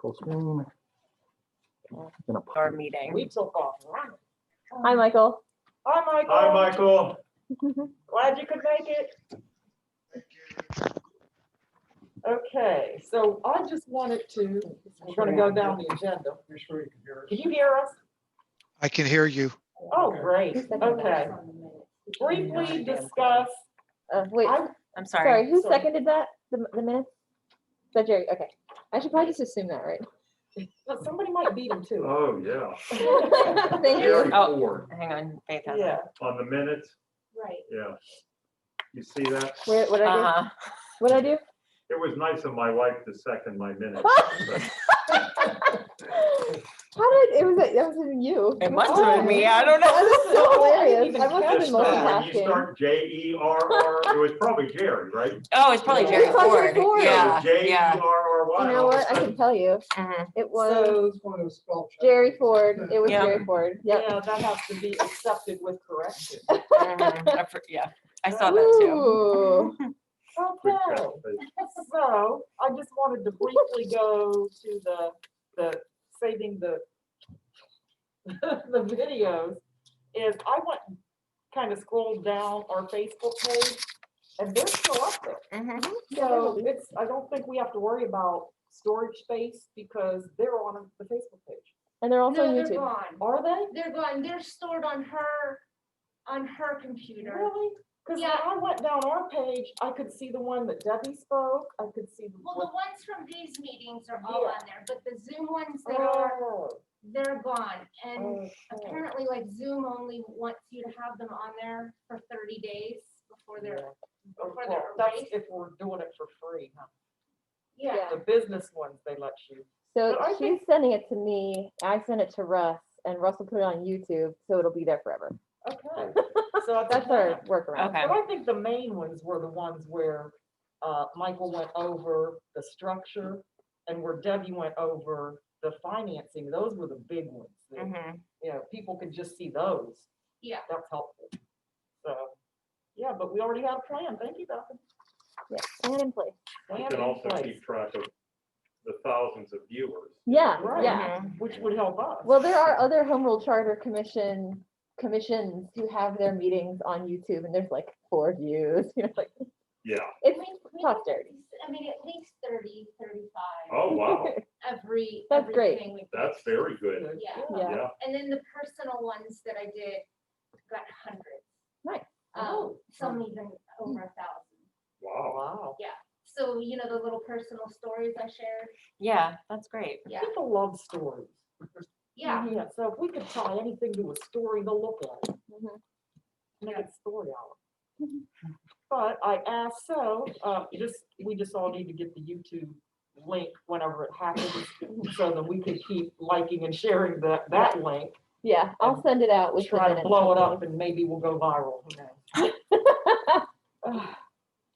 Full screen. Gonna pop- Our meeting. We took off running. Hi, Michael. Hi, Michael. Hi, Michael. Glad you could make it. Okay, so I just wanted to, we're gonna go down the agenda. Make sure you can hear us. Can you hear us? I can hear you. Oh, great, okay. Briefly discuss, Wait, I'm sorry, sorry. who Sorry. seconded that, the minutes? Is that Jerry? Okay. I should probably just assume that, right? but somebody might beat him too. Oh, yeah. Thank Gary you. Oh. Ford Hang on, Faith has Yeah, it. on the minutes, Right. yeah. You see that? What did I do? Uh-huh. What did I do? It was nice of my wife to second my minutes. but That wasn't you. It must have been me, I don't That know. was so Oh, I didn't hilarious. even I must have catch been that. When you multitasking. start Jerr, it was probably Jerry, right? Oh, it's probably Jerry It's probably Jerry Ford. Ford. Yeah, Jerry. yeah. You know what? I can tell you. Mhm. It was so, Jerry Ford. It was Yeah. Jerry Ford. Yep. yeah, that has to be accepted with correction. Yeah, I saw that too. Ooh. Good Okay. catch, Faith. So I just wanted to briefly go to the saving the the videos is I went and kind of scrolled down our Facebook page and they're still up there. Mhm. So it's, I don't think we have to worry about storage space because they're on the Facebook page. And they're also No, on they're YouTube. gone. Are they? They're gone. They're stored on her computer. Really? Because when Yeah. I went down our page, I could see the one that Debbie spoke. I could see the. Well, the ones from these meetings are all Yeah. on there, but the Zoom ones that are, Oh, they're gone. And okay. apparently like Zoom only wants you to have them on there for 30 days before they're, Oh, before well, they're that's erased. if we're doing it for free, huh? Yeah. The business ones, they let you. So But I she's think- sending it to me. I sent it to Russ, and Russ will put it on YouTube, so it'll be there forever. Okay. So That's our plan. workaround. Okay. But I think the main ones were the ones where Michael went over the structure and where Debbie went over the financing. Those were the big ones. that, Mhm. You know, people could just see those. Yeah. That's helpful. So, yeah, but we already have a plan. Thank you, Bethany. Yeah, plan in place. You Plan can in also place. keep track of the thousands of viewers. Yeah, Right. yeah. Mhm. Which would help us. Well, there are other home rule charter commissions who have their meetings on YouTube, and there's like 4 views. You know, like Yeah. it's We posterity. I mean, at least 30, 35. Oh, wow. That's great. everything we That's post. very good. Good. Yeah. Yeah. Yeah. And then the personal ones that I did got hundreds. Nice. Oh. Some even over 1,000. Wow. Wow. So, you know, the little personal stories I shared. Yeah, that's great. Yeah. People love stories. Yeah. Yeah, so if we could tie anything to a story, they'll look at it. Mhm. Make it story hour. But I asked, so, we just all need to get the YouTube link whenever it happens, so that we can keep liking and sharing that link. Yeah, I'll send it out with the Try to minutes. blow it up and maybe we'll go viral, who knows?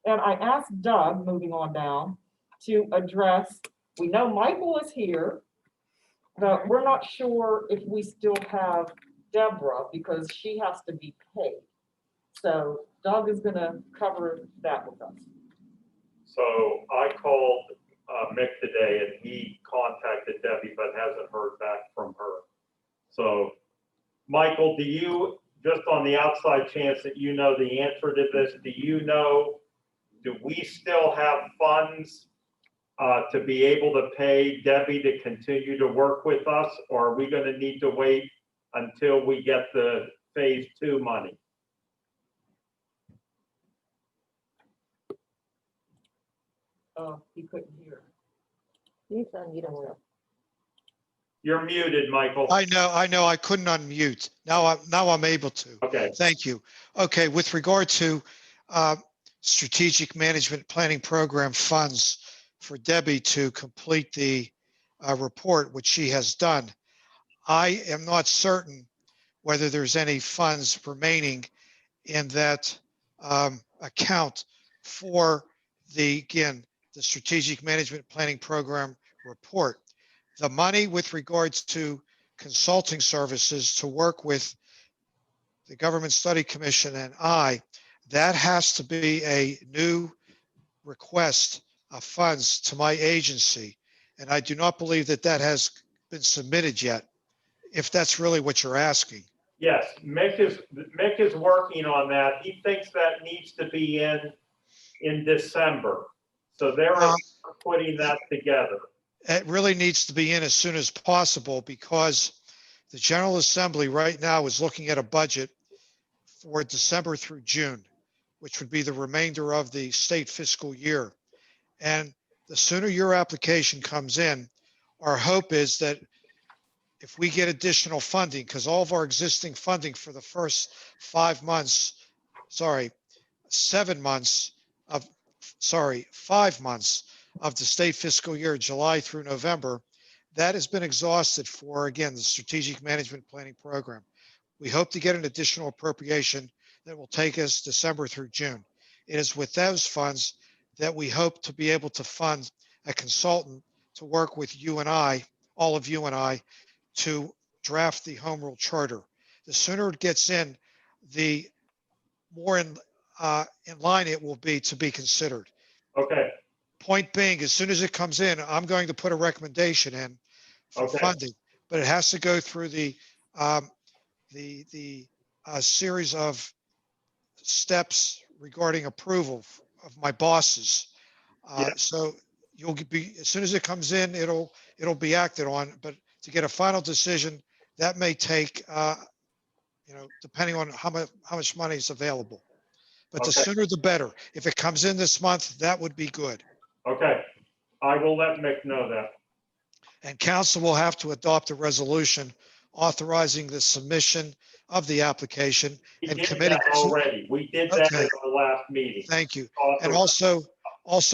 And I asked Doug, moving on down, to address, we know Michael is here, but we're not sure if we still have Deborah because she has to be paid. So Doug is gonna cover that with us. So I called Mick today and he contacted Debbie, but hasn't heard back from her. So, Michael, do you, just on the outside chance that you know the answer to this, do we still have funds to be able to pay Debbie to continue to work with us? Or are we gonna need to wait until we get the phase 2 money? He couldn't hear. You can, you don't know. You're muted, Michael. I know, I couldn't unmute. Now I'm able to. Okay, Thank you. Okay, with regard to strategic management planning program funds for Debbie to complete the report, which she has done, I am not certain whether there's any funds remaining in that account for the strategic management planning program report. The money with regards to consulting services to work with the Government Study Commission and that has to be a new request funds to my agency. And I do not believe that that has been submitted yet, if that's really what you're asking. Yes, Mick is working on that. He thinks that needs to be in December. So they're Uh, putting that together. It really needs to be in as soon as possible because the General Assembly right now is looking at a budget for December through June, which would be the remainder of the state fiscal year. And the sooner your application comes in, our hope is that if we get additional funding, because all of our existing funding for the first 5 months, 7 months of, 5 months of the state fiscal year, July through November, that has been exhausted for, again, the Strategic Management Planning Program. We hope to get an additional appropriation that will take us December through June. It is with those funds that we hope to be able to fund a consultant to work with you and I, all of you and I, to draft the home rule charter. The sooner it gets in, the more in line it will be to be considered. Okay, Point being, as soon as it comes in, I'm going to put a recommendation in for Okay. funding, but it has to go through the series of steps regarding approval of my bosses. Yeah. So you'll be, as soon as it comes in, it'll be acted on, but to get a final decision, that may take, depending on how much money is available. But the Okay. sooner the better. If it comes in this month, that would be good. okay. I will let Mick know that. And council will have to adopt a resolution authorizing the submission of the application We and did committing. that already. We did that Okay. at our last meeting. Thank you. And also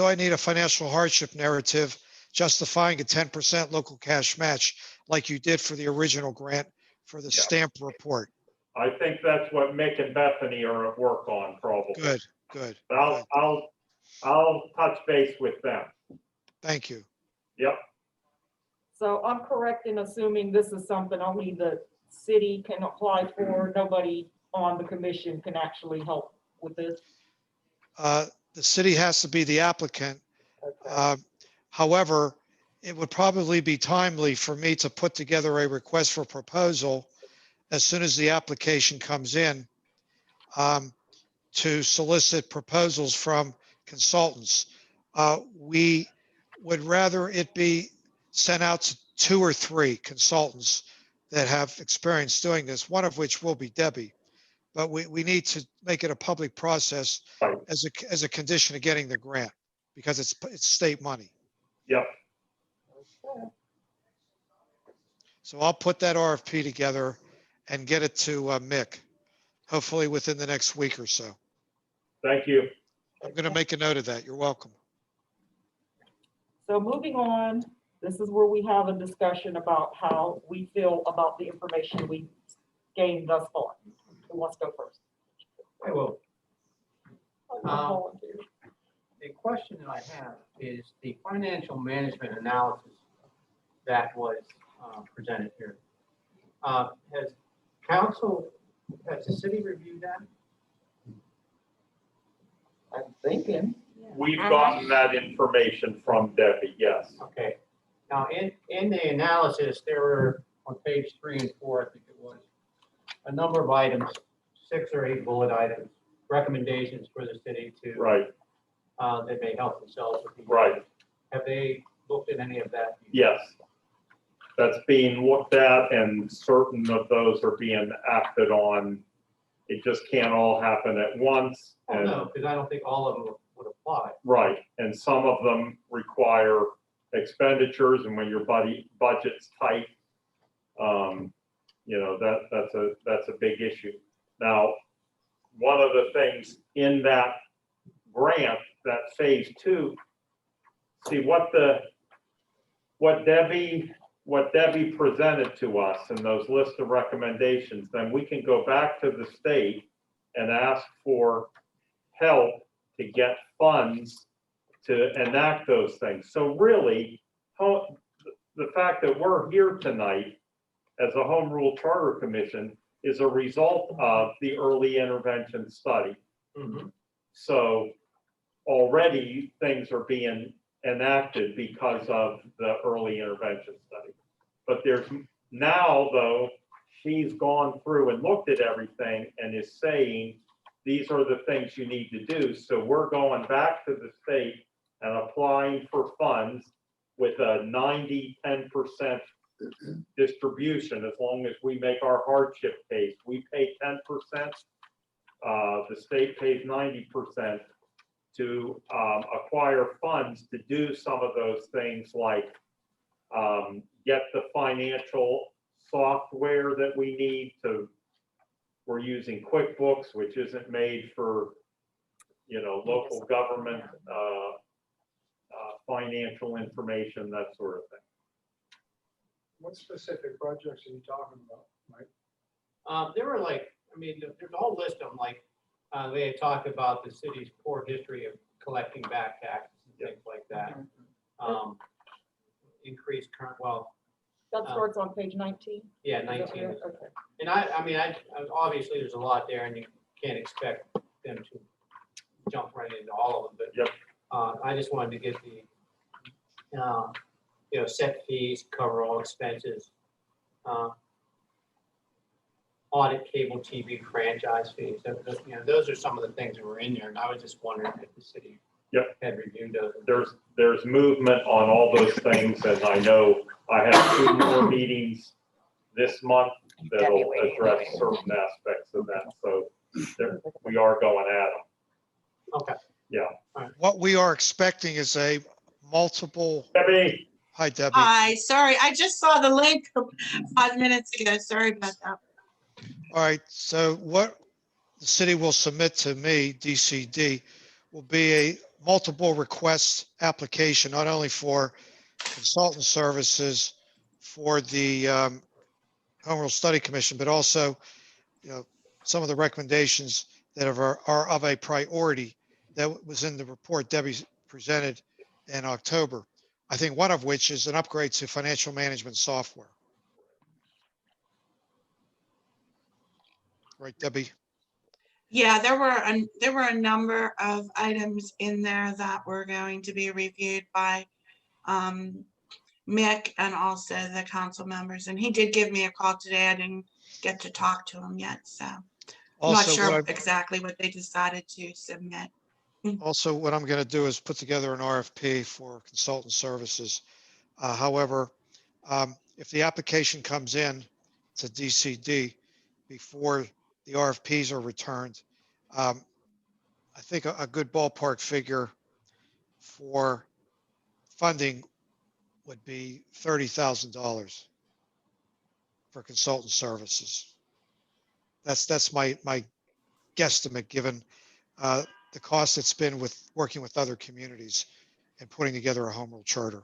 I need a financial hardship narrative justifying a 10% local cash match like you did for the original grant for the Yeah. stamp report. I think that's what Mick and Bethany are at work on probably. Good, good. But I'll touch base with them. Thank you. Yep, So I'm correct in assuming this is something only the city can apply for, nobody on the commission can actually help with this? The city has to be the applicant. Okay. However, it would probably be timely for me to put together a request for proposal as soon as the application comes in, to solicit proposals from consultants. We would rather it be sent out to 2 or 3 consultants that have experience doing this, one of which will be Debbie. But we need to make it a public process Right. as a condition of getting the grant, because it's state money. yep. So I'll put that RFP together and get it to Mick, hopefully within the next week or so. Thank you. I'm going to make a note of that. You're welcome. So moving on, this is where we have a discussion about how we feel about the information we gained thus far. Who wants to go first? I will. Volunteer. The question that I have is the financial management analysis that was presented here. Has the city reviewed that? I'm thinking. We've gotten that information from Debbie, yes. Okay. Now, in the analysis, there were, on page 3 and 4, I think it was, a number of items, 6 or 8 bullet items, recommendations for the city to, Right, that may help themselves with these. right, Have they looked at any of that? yes. That's being looked at and certain of those are being acted on. It just can't all happen at once. Oh, And no, because I don't think all of them would apply. right, and some of them require expenditures, and when your budget's tight, that's a big issue. Now, one of the things in that grant, that phase 2, see what Debbie presented to us in those list of recommendations, then we can go back to the state and ask for help to get funds to enact those things. So really, the fact that we're here tonight as a Home Rule Charter Commission is a result of the early intervention study. Mhm. So already things are being enacted because of the early intervention study. But there's now, though, she's gone through and looked at everything and is saying, these are the things you need to do. So we're going back to the state and applying for funds with a 90-10% distribution, as long as we make our hardship case. We pay 10%, the state pays 90% to acquire funds to do some of those things, like get the financial software that we need to. We're using QuickBooks, which isn't made for, local government, financial information, that sort of thing. What specific projects are you talking about, Mike? There were there's a whole list of them, they had talked about the city's poor history of collecting back taxes and things like that. Increased current, That starts on page 19. yeah, Is that 19. right? Okay. And I obviously there's a lot there and you can't expect them to jump right into all of them, but Yep. I just wanted to get the, set fees, cover all expenses, audit cable TV franchise fees. Those are some of the things that were in there, and I was just wondering if the city Yep. had reviewed those. There's movement on all those things, and I know I have 2 more meetings this month that'll address certain aspects of that. So we are going at them. Okay. Yeah. What we are expecting is a multiple, Debbie, hi Debbie. Hi, sorry, I just saw the link 5 minutes ago. Sorry about that. All right, so what the city will submit to me, DCD, will be a multiple request application, not only for consultant services for the Home Rule Study Commission, but also, some of the recommendations that are of a priority that was in the report Debbie presented in October. I think one of which is an upgrade to financial management software. Right, Debbie? Yeah, there were a number of items in there that were going to be reviewed by Mick and also the council members. And he did give me a call today. I didn't get to talk to him yet, so I'm not Also, sure what exactly what they decided to submit. Also, what I'm going to do is put together an RFP for consultant services. However, if the application comes in to DCD before the RFPs are returned, I think a good ballpark figure for funding would be $30,000 for consultant services. That's my guesstimate, given the cost it's been with working with other communities and putting together a home rule charter.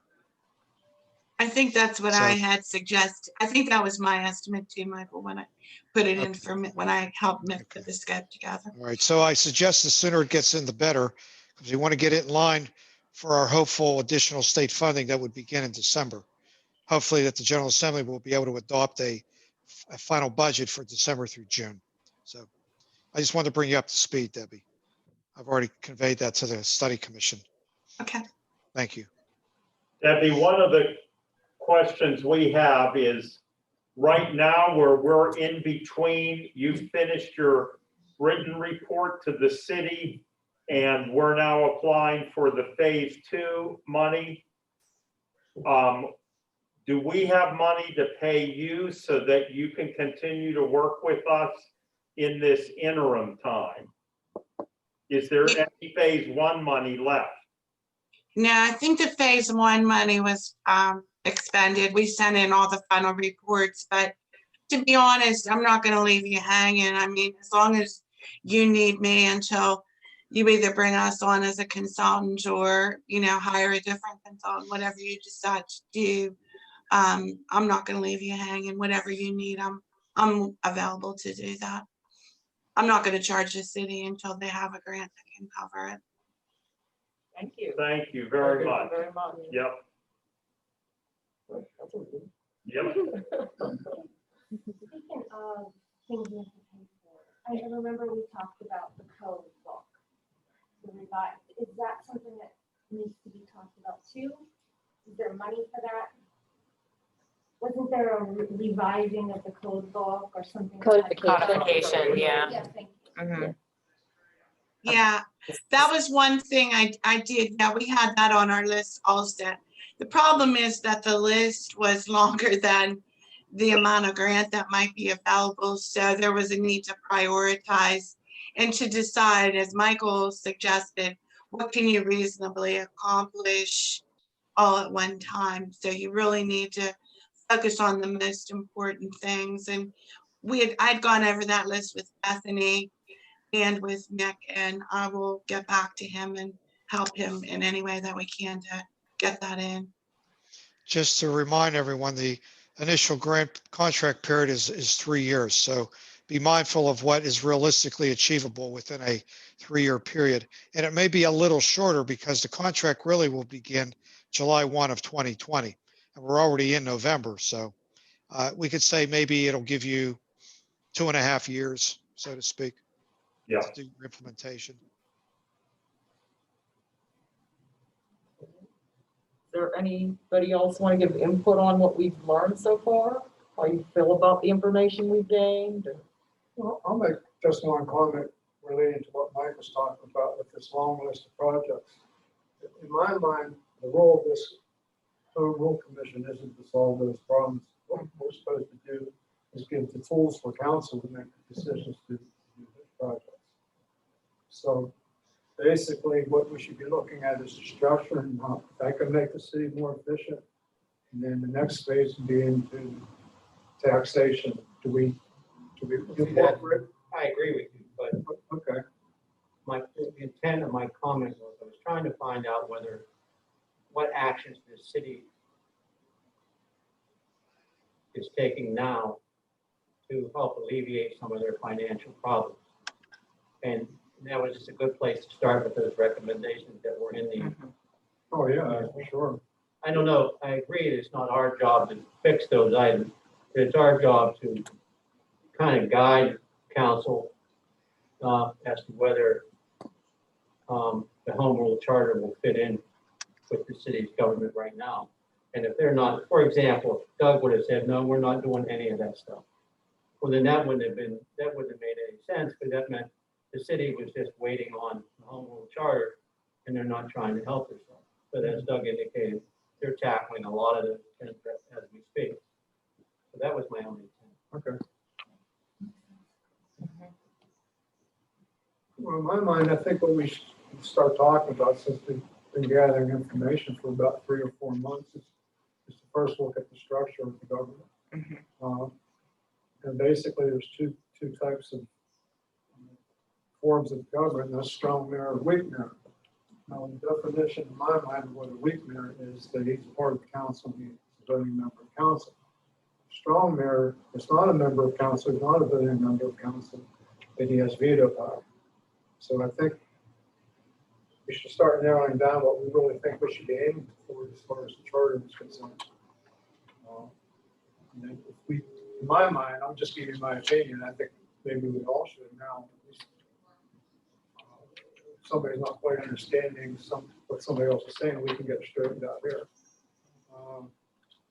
I think that's what So- I had suggested. I think that was my estimate too, Michael, when I put it in for when I helped Mick put the scope together. All right, so I suggest the sooner it gets in, the better, because we want to get it in line for our hopeful additional state funding that would begin in December. Hopefully that the General Assembly will be able to adopt a final budget for December through June. So I just wanted to bring you up to speed, Debbie. I've already conveyed that to the study commission. Okay. Thank you. Debbie, one of the questions we have is, right now where we're in between, you finished your written report to the city and we're now applying for the phase 2 money. Do we have money to pay you so that you can continue to work with us in this interim time? Is there any phase 1 money left? No, I think the phase 1 money was expended. We sent in all the final reports, but to be honest, I'm not going to leave you hanging. I mean, as long as you need me until you either bring us on as a consultant or, hire a different consultant, whatever you decide to do, I'm not going to leave you hanging. Whatever you need, I'm available to do that. I'm not going to charge the city until they have a grant that can cover it. Thank you. Thank you very much. Very much. Yep, That's all good. yep. Speaking of things we have to pay for, I remember we talked about the code book, the revised. Is that something that needs to be talked about too. Is there money for that? Wasn't there a revising of the code book or something? Codification, yeah. Yeah, thank you. Mhm. Yeah, that was one thing I did. Yeah, we had that on our list also. The problem is that the list was longer than the amount of grant that might be available. So there was a need to prioritize and to decide, as Michael suggested, what can you reasonably accomplish all at one time? So you really need to focus on the most important things. And I'd gone over that list with Bethany and with Nick, and I will get back to him and help him in any way that we can to get that in. Just to remind everyone, the initial grant contract period is 3 years. So be mindful of what is realistically achievable within a 3-year period. And it may be a little shorter because the contract really will begin July 1 of 2020. And we're already in November. So we could say maybe it'll give you 2.5 years, so to speak, Yeah. to do your implementation. Is there anybody else want to give input on what we've learned so far? How you feel about the information we've gained? Well, I'll make just one comment relating to what Mike was talking about with this long list of projects. In my mind, the role of this Home Rule Commission isn't to solve those problems. What we're supposed to do is give the tools for council to make decisions to do these projects. So basically, what we should be looking at is the structure and how that can make the city more efficient. And then the next phase would be into taxation. Do we incorporate? I agree with you, but Okay. the intent of my comment was I was trying to find out what actions the city is taking now to help alleviate some of their financial problems. And that was just a good place to start with those recommendations that were in the. Oh, yeah, for sure. I don't know, I agree, it's not our job to fix those items, but it's our job to kind of guide council as to whether the home rule charter will fit in with the city's government right now. And if they're not, for example, if Doug would have said, no, we're not doing any of that stuff. Well, then that wouldn't have made any sense, because that meant the city was just waiting on the home rule charter and they're not trying to help themselves. But as Doug indicated, they're tackling a lot of the as we speak. So that was my only intent. Okay. Well, in my mind, I think what we should start talking about, since we've been gathering information for about 3 or 4 months, is to first look at the structure of the government. And basically, there's two types of forms of government: that's strong mayor and weak mayor. Now, the definition in my mind of what a weak mayor is that he's part of the council, he's a voting member of council. Strong mayor is not a member of council, he's not a voting member of council, but he has veto power. So I think we should start narrowing down what we really think we should be aiming for as far as the charter is concerned. And then if we, in my mind, I'm just giving my opinion, I think maybe we all should now. At least, somebody's not quite understanding what somebody else is saying, we can get it straightened out here.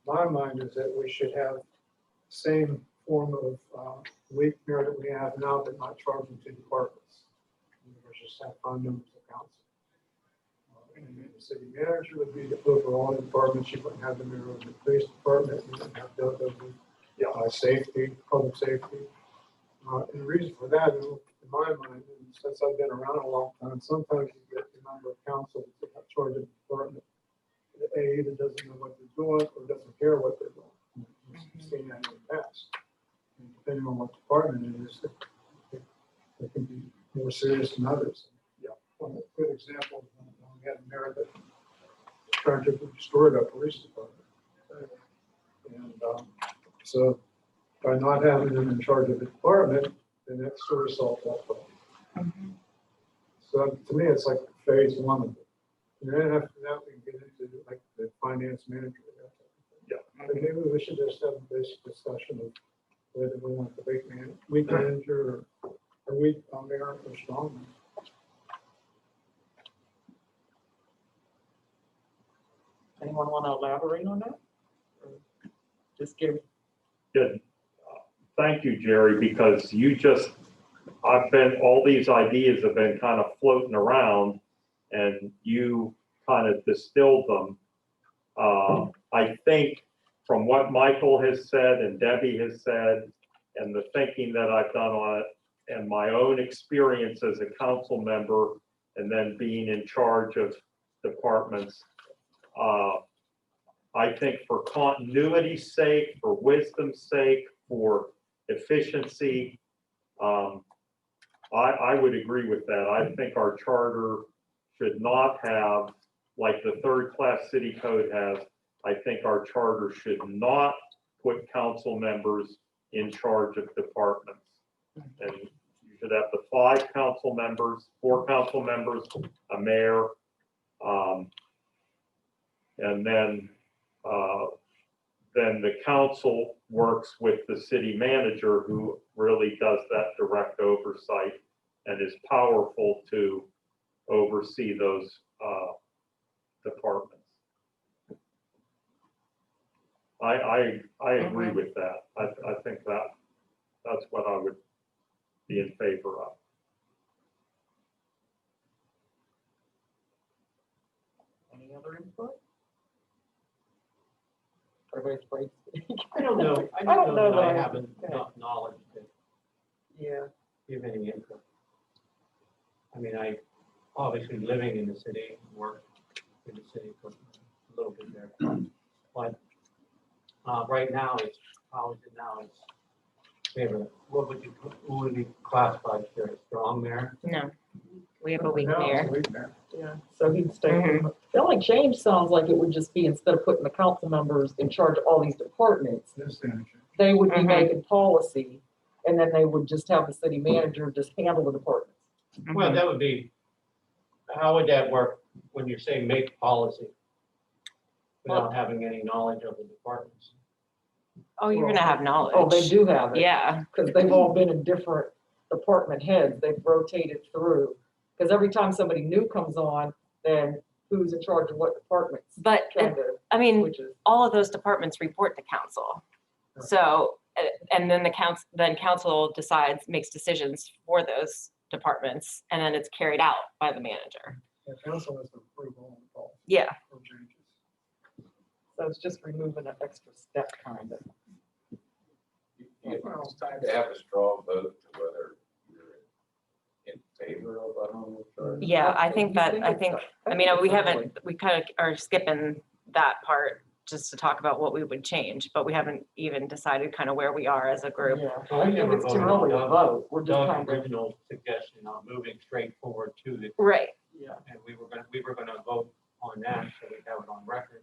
My mind is that we should have the same form of weak mayor that we have now, but not charging to departments. We just have 5 members of council. And then the city manager would be the overall department. You wouldn't have the mayor of the police department. You wouldn't have the safety, public safety. And the reason for that, in my mind, and since I've been around a long time, sometimes you get the member of council that's in charge of the department that either doesn't know what they're doing or doesn't care what they're doing. We've seen that in the past. And depending on what department it is, it can be more serious than others. Yeah, one good example, we had a mayor that tragically destroyed our police department. And so by not having them in charge of the department, then that sort of solved that problem. So to me, it's like phase 1 of it. And then after that, we can get into like the finance manager. Yeah. And maybe we should just have a basic discussion of whether we want the weak manager or weak mayor or strong mayor. Anyone want to elaborate on that? Or just give, Good. Thank you, Jerry, because all these ideas have been kind of floating around and you kind of distilled them. I think from what Michael has said and Debbie has said, and the thinking that I've done on it, and my own experience as a council member, and then being in charge of departments, I think for continuity's sake, for wisdom's sake, for efficiency, I would agree with that. I think our charter should not have, like the third-class city code has, I think our charter should not put council members in charge of departments. And you should have the 4 council members, a mayor, and then the council works with the city manager, who really does that direct oversight and is powerful to oversee those departments. I agree with that. I think that's what I would be in favor of. any other input? Everybody's afraid to speak. I don't know. I I don't don't know know that that I I- have yeah. enough knowledge to Yeah, give any input. I mean, I obviously living in the city, work in the city for a little bit there. But right now, how is it now? We have what would you classify here? A strong mayor? No, we have a weak Now it's mayor. a weak mayor. yeah, so he'd stay. The only change sounds like it would just be, instead of putting the council members in charge of all these departments, This energy. they would be Mhm. making policy, and then they would just have the city manager just handle the departments. Well, that would be, how would that work when you say make policy? Without having any knowledge of the departments? Oh, you're gonna have knowledge. Oh, they do have it. Yeah, Because they've all been in different department heads, they've rotated through. Because every time somebody new comes on, then who's in charge of what departments? but, Kind of I mean, switches. all of those departments report to council. So, and then council decides, makes decisions for those departments, and then it's carried out by the manager. The council has to approve all the policies Yeah, or changes. So it's just removing an extra step kind of. It's time to have a straw vote to whether you're in favor of a home charter. yeah, I think that, I mean, we it's haven't, we kind of are skipping that part just to talk about what we would change, but we haven't even decided kind of where we are as a group. Yeah, Well, I we think never it's too voted on early to Doug. vote, we're just Doug's kind of, original suggestion on moving straight forward to the, Right, yeah. and we were gonna vote on that, so we have it on record.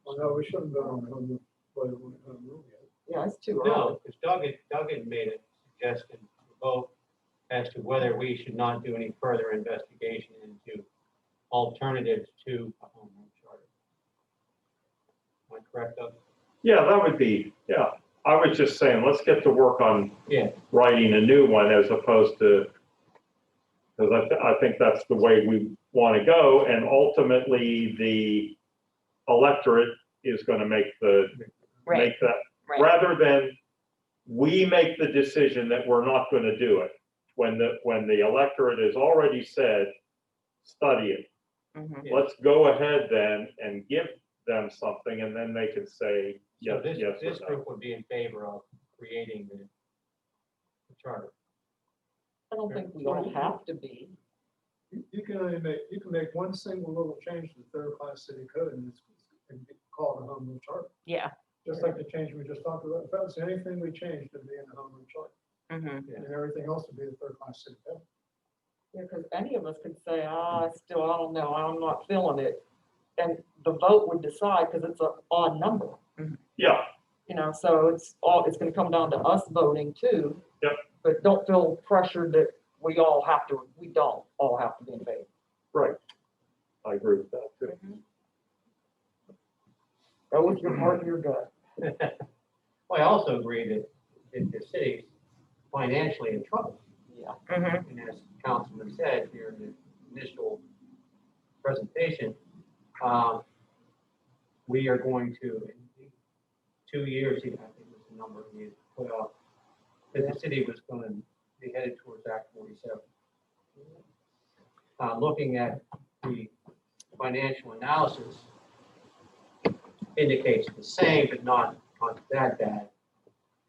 Well, no, we shouldn't vote on home, whether we home rule yet. Yeah, it's too No, early. because Doug had made a suggestion to vote as to whether we should not do any further investigation into alternatives to a home rule charter. Am I correct, Doug? Yeah, that would be, yeah. I was just saying, let's get to work on Yeah. writing a new one as opposed to, because I think that's the way we want to go. And ultimately, the electorate is going to make right, make that, right. rather than we make the decision that we're not going to do it. When the electorate has already said, study it. Mhm. Yeah. Let's go ahead then and give them something, and then they can say, So yes, yes this or no. group would be in favor of creating the charter. I don't think we all have to be. You can make one single little change to the third class city code and it's called a home rule charter. Yeah. Just like the change we just talked about. If that's anything we changed, it'd be in the home rule charter. Mhm. Yeah. And everything else would be the third class city code. Yeah, because any of us could say, I don't know, I'm not feeling it. And the vote would decide, because it's an odd number, Yeah, so it's gonna come down to us voting too. Yep. But don't feel pressured that we don't all have to be in favor. right. I agree with that too. Go with your heart and your gut. Well, I also agree that the city's financially in trouble. Yeah. Mhm. And as Councilman said here in the initial presentation, we are going to, in 2 years, I think was the number we put up, that the city was going to be headed towards Act 47. Looking at the financial analysis indicates the same, but not that bad.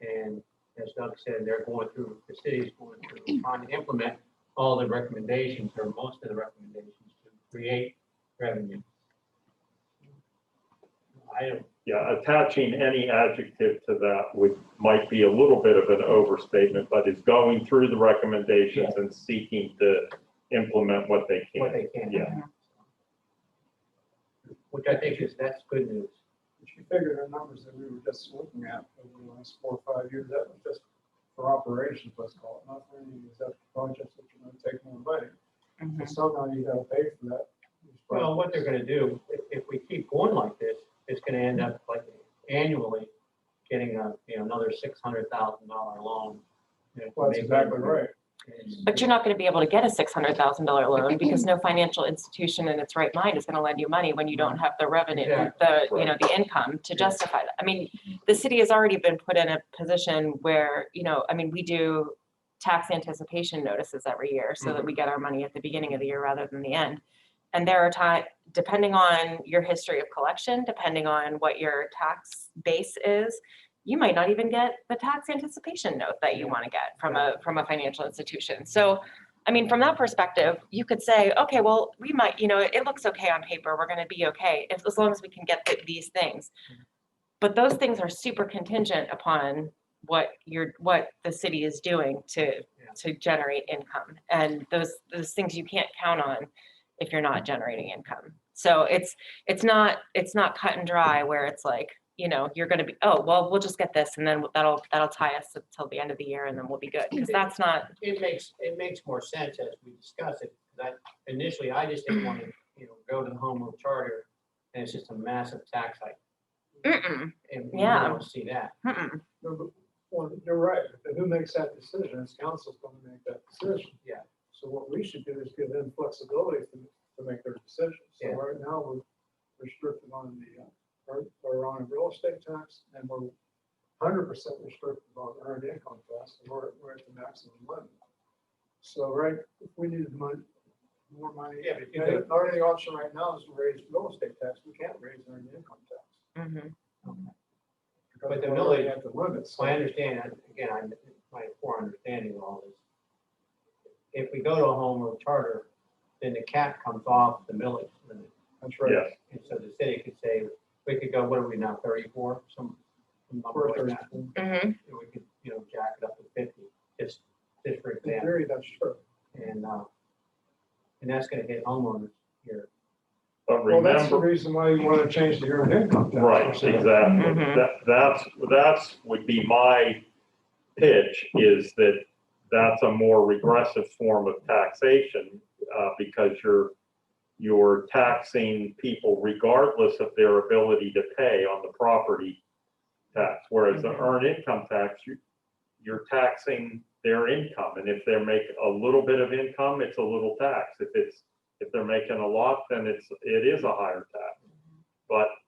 And as Doug said, they're going through, the city's going through, trying to implement all the recommendations, or most of the recommendations, to create revenue. I don't, Yeah, attaching any adjective to that might be a little bit of an overstatement, but is going through the recommendations and seeking to implement what they what can. they can. Yeah. Which I think that's good news. If you figure the numbers that we were just looking at over the last 4 or 5 years, that was just for operations, let's call it, not for any executive projects that you're gonna take more money. And somehow you gotta pay for that. Well, what they're gonna do, if we keep going like this, it's gonna end up like annually getting another $600,000 loan. Well, that's exactly right. But you're not going to be able to get a $600,000 loan because no financial institution in its right mind is going to lend you money when you don't have the revenue, the income to justify that. I mean, the city has already been put in a position where, we do tax anticipation notices every year so that we get our money at the beginning of the year rather than the end. And there are times, depending on your history of collection, depending on what your tax base is, you might not even get the tax anticipation note that you want to get from a financial institution. So, from that perspective, you could say, okay, well, we might, it looks okay on paper. We're going to be okay as long as we can get these things. But those things are super contingent upon what the city is doing to generate income, and those things you can't count on if you're not generating income. So it's not cut and dry where it's like, you're going to be, oh, well, we'll just get this and then that'll tie us until the end of the year and then we'll be good. Because that's not. It makes more sense as we discuss it. That initially I just didn't want to, go to the home rule charter and it's just a massive tax hike. And we don't see that. Well, you're right. But who makes that decision? It's council's going to make that decision. Yeah. So what we should do is give them flexibility to make their decisions. So right now we're restricted on or on a real estate tax, and we're 100% restricted on earned income tax, and we're at the maximum limit. So if we needed more money, our only option right now is to raise real estate tax. We can't raise earned income tax. But the millage at the limits. I understand. Again, my poor understanding of all this. If we go to a home rule charter, then the cap comes off the millage limit. That's right. Yes. And so the city could say, we could go, what are we now, 34? Some number like that. And we could, jack it up to 50, just for In example. theory, that's true. And that's gonna hit homeowners here. But Well, that's the remember, reason why you want to change the earned income tax. right, exactly. That's would be my pitch, is that's a more regressive form of taxation, because you're taxing people regardless of their ability to pay on the property tax. Whereas the earned income tax, you're taxing their income. And if they make a little bit of income, it's a little tax. If they're making a lot, then it is a higher tax.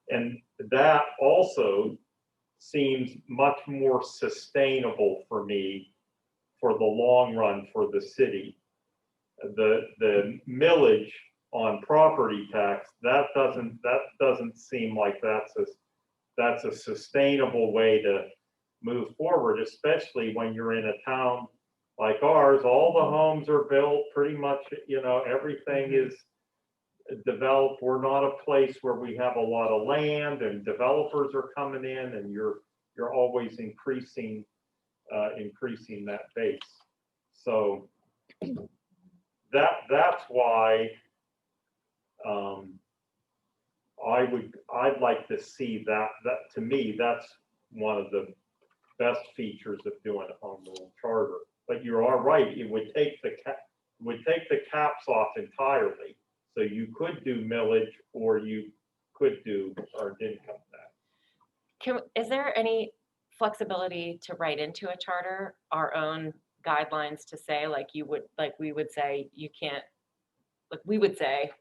And that also seems much more sustainable for me for the long run for the city. The millage on property tax, that doesn't seem like that's a sustainable way to move forward, especially when you're in a town like ours. All the homes are built pretty much, everything is developed. We're not a place where we have a lot of land and developers are coming in, and you're always increasing that base. So that's why I'd like to see that to me, that's one of the best features of doing a home rule charter. But you are right, it would take the caps off entirely. So you could do millage, or you could do earned income tax. Is there any flexibility to write into a charter our own guidelines to say, we would say you can't, we would say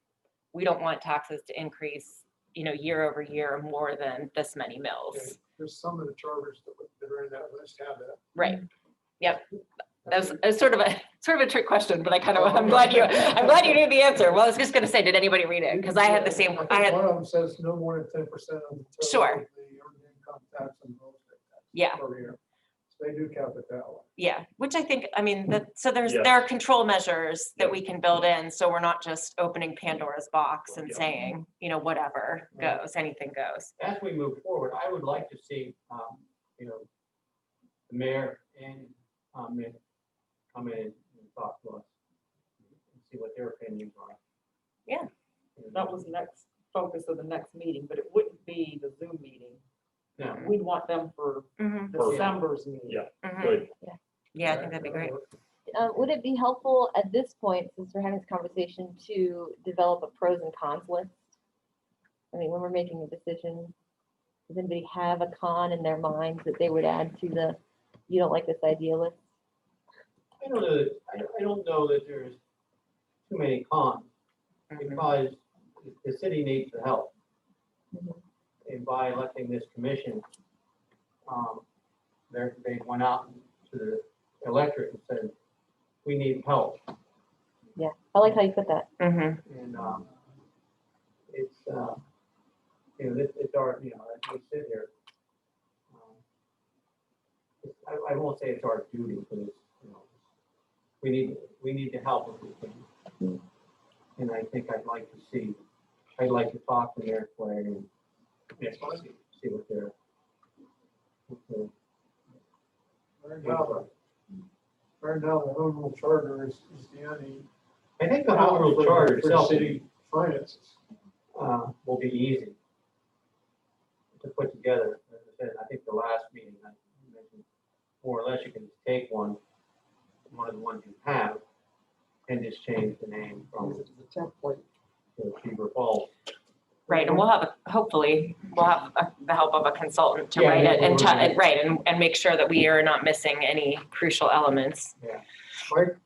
we don't want taxes to increase year over year, more than this many mills. There's some of the charters that are in that list have that. Right. Yep. That was sort of a trick question, but I'm glad you knew the answer. Well, I was just gonna say, did anybody read it? Because I had the same, I I think had, one of them says no more than 10% of the total. Sure. of the earned income tax and real estate tax yeah, per year. So they do cap it that way. yeah, which I think, so Yeah. there are control measures that we can build in, so we're not just opening Pandora's box and Yeah. saying, whatever goes, anything goes. As we move forward, I would like to see, the mayor and Mick come in and talk to us and see what their opinions are. Yeah. That was next focus of the next meeting, but it wouldn't be the Zoom meeting. No. We'd want them for Mhm, December's meeting. Yeah, mhm. good. Yeah, I think that'd be great. Would it be helpful at this point, since we're having this conversation, to develop a pros and cons list? I mean, when we're making a decision, does anybody have a con in their minds that they would add to the, you don't like this idea list? I don't know that there's too many cons, because the city needs the help. Mhm. And by electing this commission, they went out to the electorate and said, we need help. Yeah, I like how you put that. Mhm. And it's, it's our, as we sit here, I won't say it's our duty, but it's, we need to help if we can. And I think I'd like to talk to their player and see what they're. Right now, the home rule charter is the only. I think the home rule charter for itself city finances. will be easy to put together. As I said, I think the last meeting, I mentioned more or less you can take one of the ones you have, and just change the name from The template. to Beaver Falls. Right, and hopefully, we'll have the help of a consultant to Yeah, write it and, yeah. right, and make sure that we are not missing any crucial elements. Mike?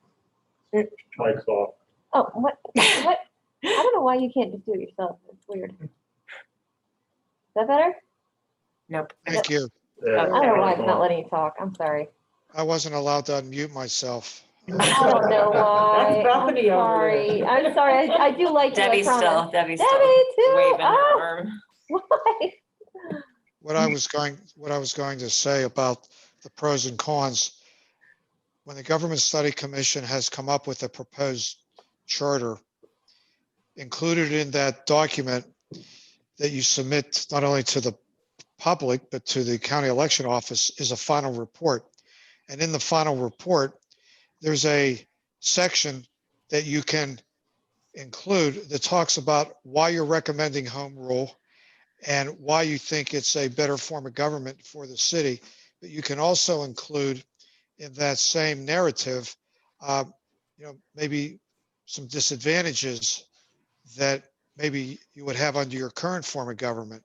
Mike's off. Oh, what, I don't know why you can't just do it yourself. It's weird. Is that better? Nope. Thank you. Yeah, I don't know why Mike's it's not on. letting you talk. I'm sorry. I wasn't allowed to unmute myself. I don't know why. Bethany I'm over sorry. I'm sorry. I do like you, I Debbie's promise. Debbie's Debbie still too. waving her Ah, arm. why? What I was going to say about the pros and cons, when the Government Study Commission has come up with a proposed charter, included in that document that you submit not only to the public, but to the county election office, is a final report. And in the final report, there's a section that you can include that talks about why you're recommending home rule and why you think it's a better form of government for the city. But you can also include in that same narrative, maybe some disadvantages that maybe you would have under your current form of government.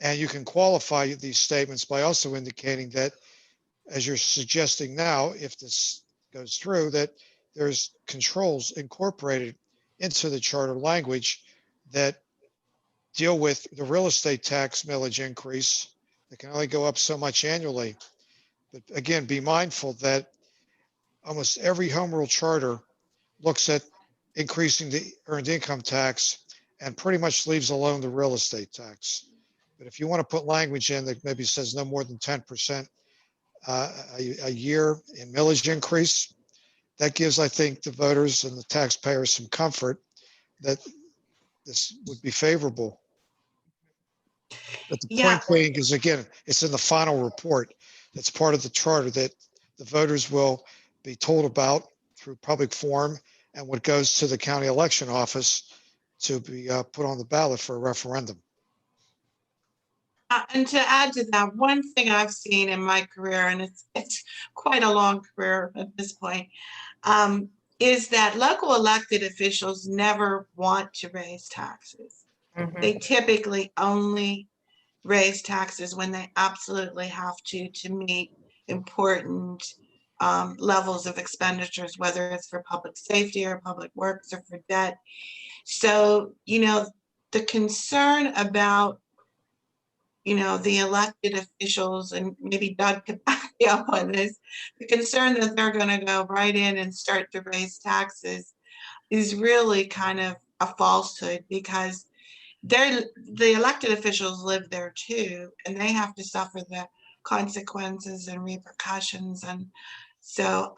And you can qualify these statements by also indicating that, as you're suggesting now, if this goes through, that there's controls incorporated into the charter language that deal with the real estate tax millage increase that can only go up so much annually. But again, be mindful that almost every home rule charter looks at increasing the earned income tax and pretty much leaves alone the real estate tax. But if you want to put language in that maybe says no more than 10% a year in millage increase, that gives, I think, the voters and the taxpayers some comfort that this would be favorable. But the Yeah. point being is, again, it's in the final report. That's part of the charter that the voters will be told about through public forum and what goes to the county election office to be put on the ballot for a referendum. And to add to that, one thing I've seen in my career, and it's quite a long career at this point, is that local elected officials never want to raise taxes. Mhm. They typically only raise taxes when they absolutely have to meet important levels of expenditures, whether it's for public safety or public works or for debt. So, the concern about, the elected officials, and maybe Doug could back me up on this, the concern that they're gonna go right in and start to raise taxes is really kind of a falsehood, because the elected officials live there too, and they have to suffer the consequences and repercussions. And so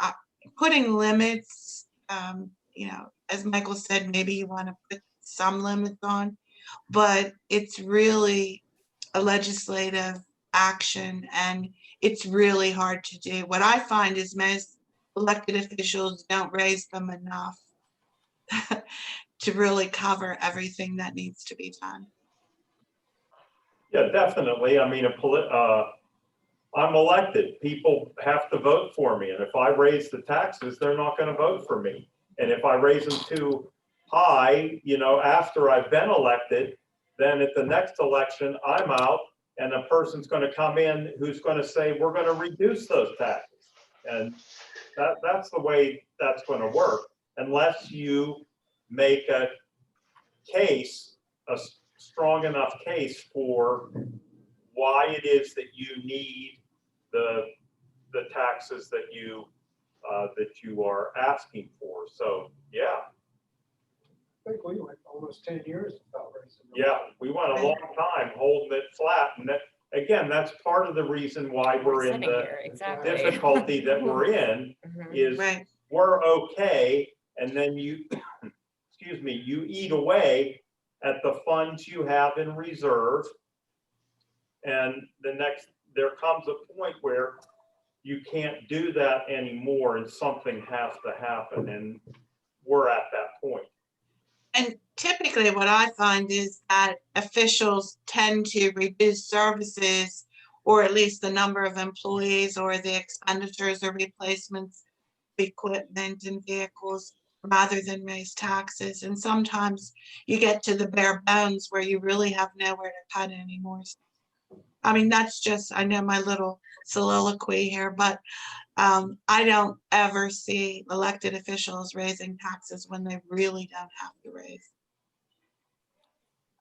putting limits, as Michael said, maybe you want to put some limits on, but it's really a legislative action, and it's really hard to do. What I find is most elected officials don't raise them enough to really cover everything that needs to be done. Yeah, definitely. I mean, I'm elected. People have to vote for me. And if I raise the taxes, they're not going to vote for me. And if I raise them too high, after I've been elected, then at the next election, I'm out and a person's going to come in who's going to say, we're going to reduce those taxes. And that's the way that's going to work, unless you make a case, a strong enough case for why it is that you need the taxes that you are asking for. So yeah. I think we went almost 10 years without raising. Yeah, we went a long time holding it flat, and that, again, that's part of the reason why we're in Sitting the here, exactly. difficulty that we're in, Mhm. is Right. we're okay, and then you, excuse me, you eat away at the funds you have in reserve. And there comes a point where you can't do that anymore, and something has to happen, and we're at that point. And typically what I find is that officials tend to reduce services, or at least the number of employees, or the expenditures or replacements of equipment and vehicles, rather than raise taxes. And sometimes you get to the bare bones where you really have nowhere to cut anymore. I mean, that's just, I know my little soliloquy here, but I don't ever see elected officials raising taxes when they really don't have to raise.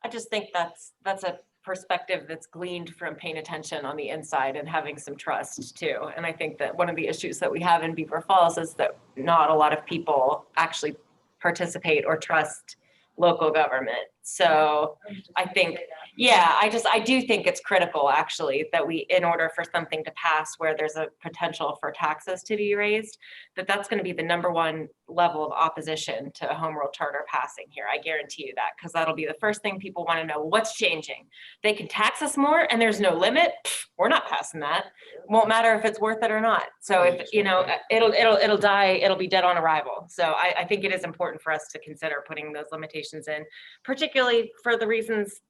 I just think that's a perspective that's gleaned from paying attention on the inside and having some trust too. And I think that one of the issues that we have in Beaver Falls is that not a lot of people actually participate or trust local government. So I think, yeah, I do think it's critical actually that we, in order for something to pass where there's a potential for taxes to be raised, that's going to be the #1 level of opposition to a home rule charter passing here. I guarantee you that, because that'll be the first thing people want to know. What's changing? They can tax us more and there's no limit. We're not passing that. Won't matter if it's worth it or not. So if, it'll die, it'll be dead on arrival. So I think it is important for us to consider putting those limitations in, particularly for the reasons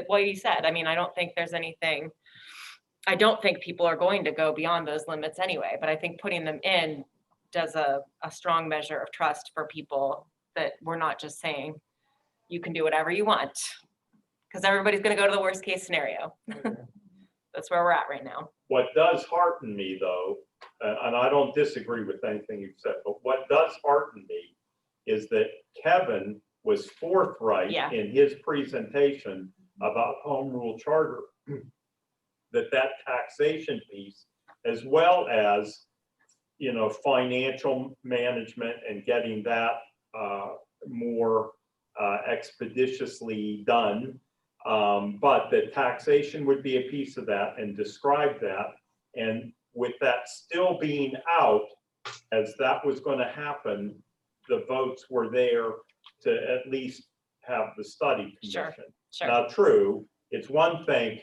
what you said. I mean, I don't think people are going to go beyond those limits anyway, but I think putting them in does a strong measure of trust for people, that we're not just saying you can do whatever you want, because everybody's going to go to the worst case scenario. That's where we're at right now. What does hearten me though, and I don't disagree with anything you've said, but what does hearten me is that Kevin was forthright in his presentation about home rule charter, that taxation piece, as well as, financial management and getting that more expeditiously done. But that taxation would be a piece of that, and describe that. And with that still being out, as that was going to happen, the votes were there to at least have the study commission. Sure. Now, true, it's one thing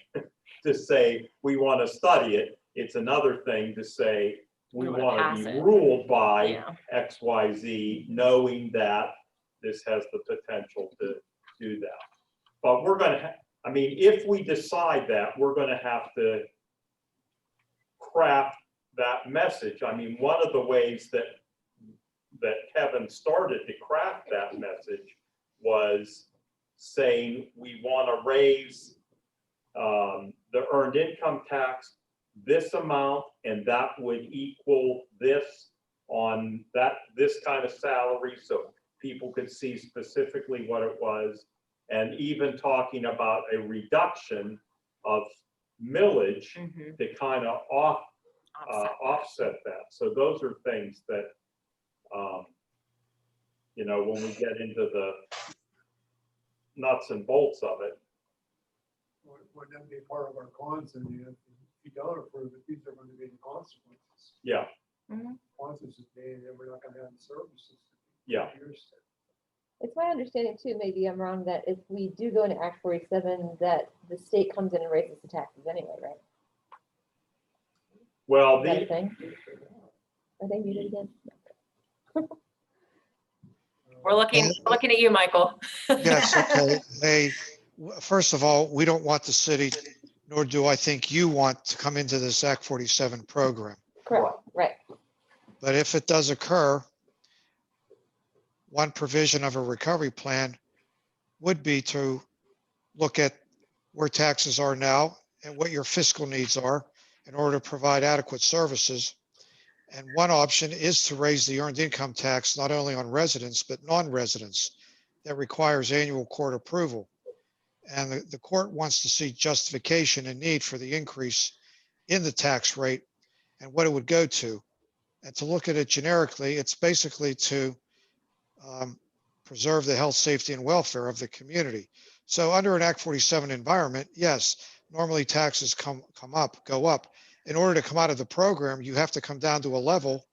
to say we want to study it. It's another thing to say we want to be ruled by X, Y, Z, knowing that this has the potential to do that. But we're going to, if we decide that, we're going to have to craft that message. One of the ways that Kevin started to craft that message was saying we want to raise the earned income tax this amount, and that would equal this on this kind of salary, so people could see specifically what it was. and even talking about a reduction of millage Mhm. to kind of Offset. offset that. So those are things that, you know, when we get into the nuts and bolts of it, Would that be part of our cons, and if you don't approve it, these are going to be the consequences. yeah, Consequences being that we're not going to have the services. yeah. It's my understanding too, maybe I'm wrong, that if we do go into Act 47, that the state comes in and raises the taxes anyway, right? Well, Is that a the, thing? Are they muted again? We're looking at you, Michael. Yes, okay. First of all, we don't want the city, nor do I think you want to come into this Act 47 program. Correct, right. But if it does occur, one provision of a recovery plan would be to look at where taxes are now and what your fiscal needs are in order to provide adequate services. And one option is to raise the earned income tax, not only on residents, but non-residents. That requires annual court approval. And the court wants to see justification and need for the increase in the tax rate and what it would go to. And to look at it generically, it's basically to preserve the health, safety, and welfare of the community. So under an Act 47 environment, yes, normally taxes go up. In order to come out of the program, you have to come down to a level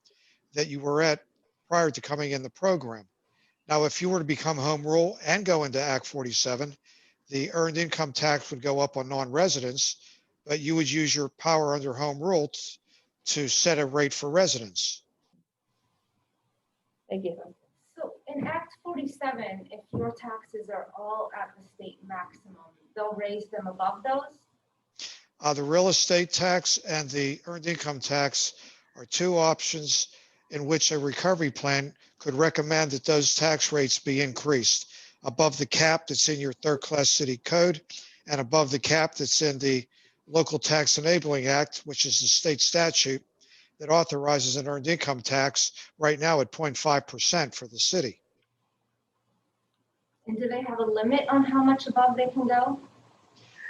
that you were at prior to coming in the program. Now, if you were to become home rule and go into Act 47, the earned income tax would go up on non-residents, but you would use your power under home rule to set a rate for residents. Thank you. So in Act 47, if your taxes are all at the state maximum, they'll raise them above those? The real estate tax and the earned income tax are two options in which a recovery plan could recommend that those tax rates be increased above the cap that's in your third-class city code and above the cap that's in the Local Tax Enabling Act, which is the state statute that authorizes an earned income tax right now at 0.5% for the city. And do they have a limit on how much above they can go?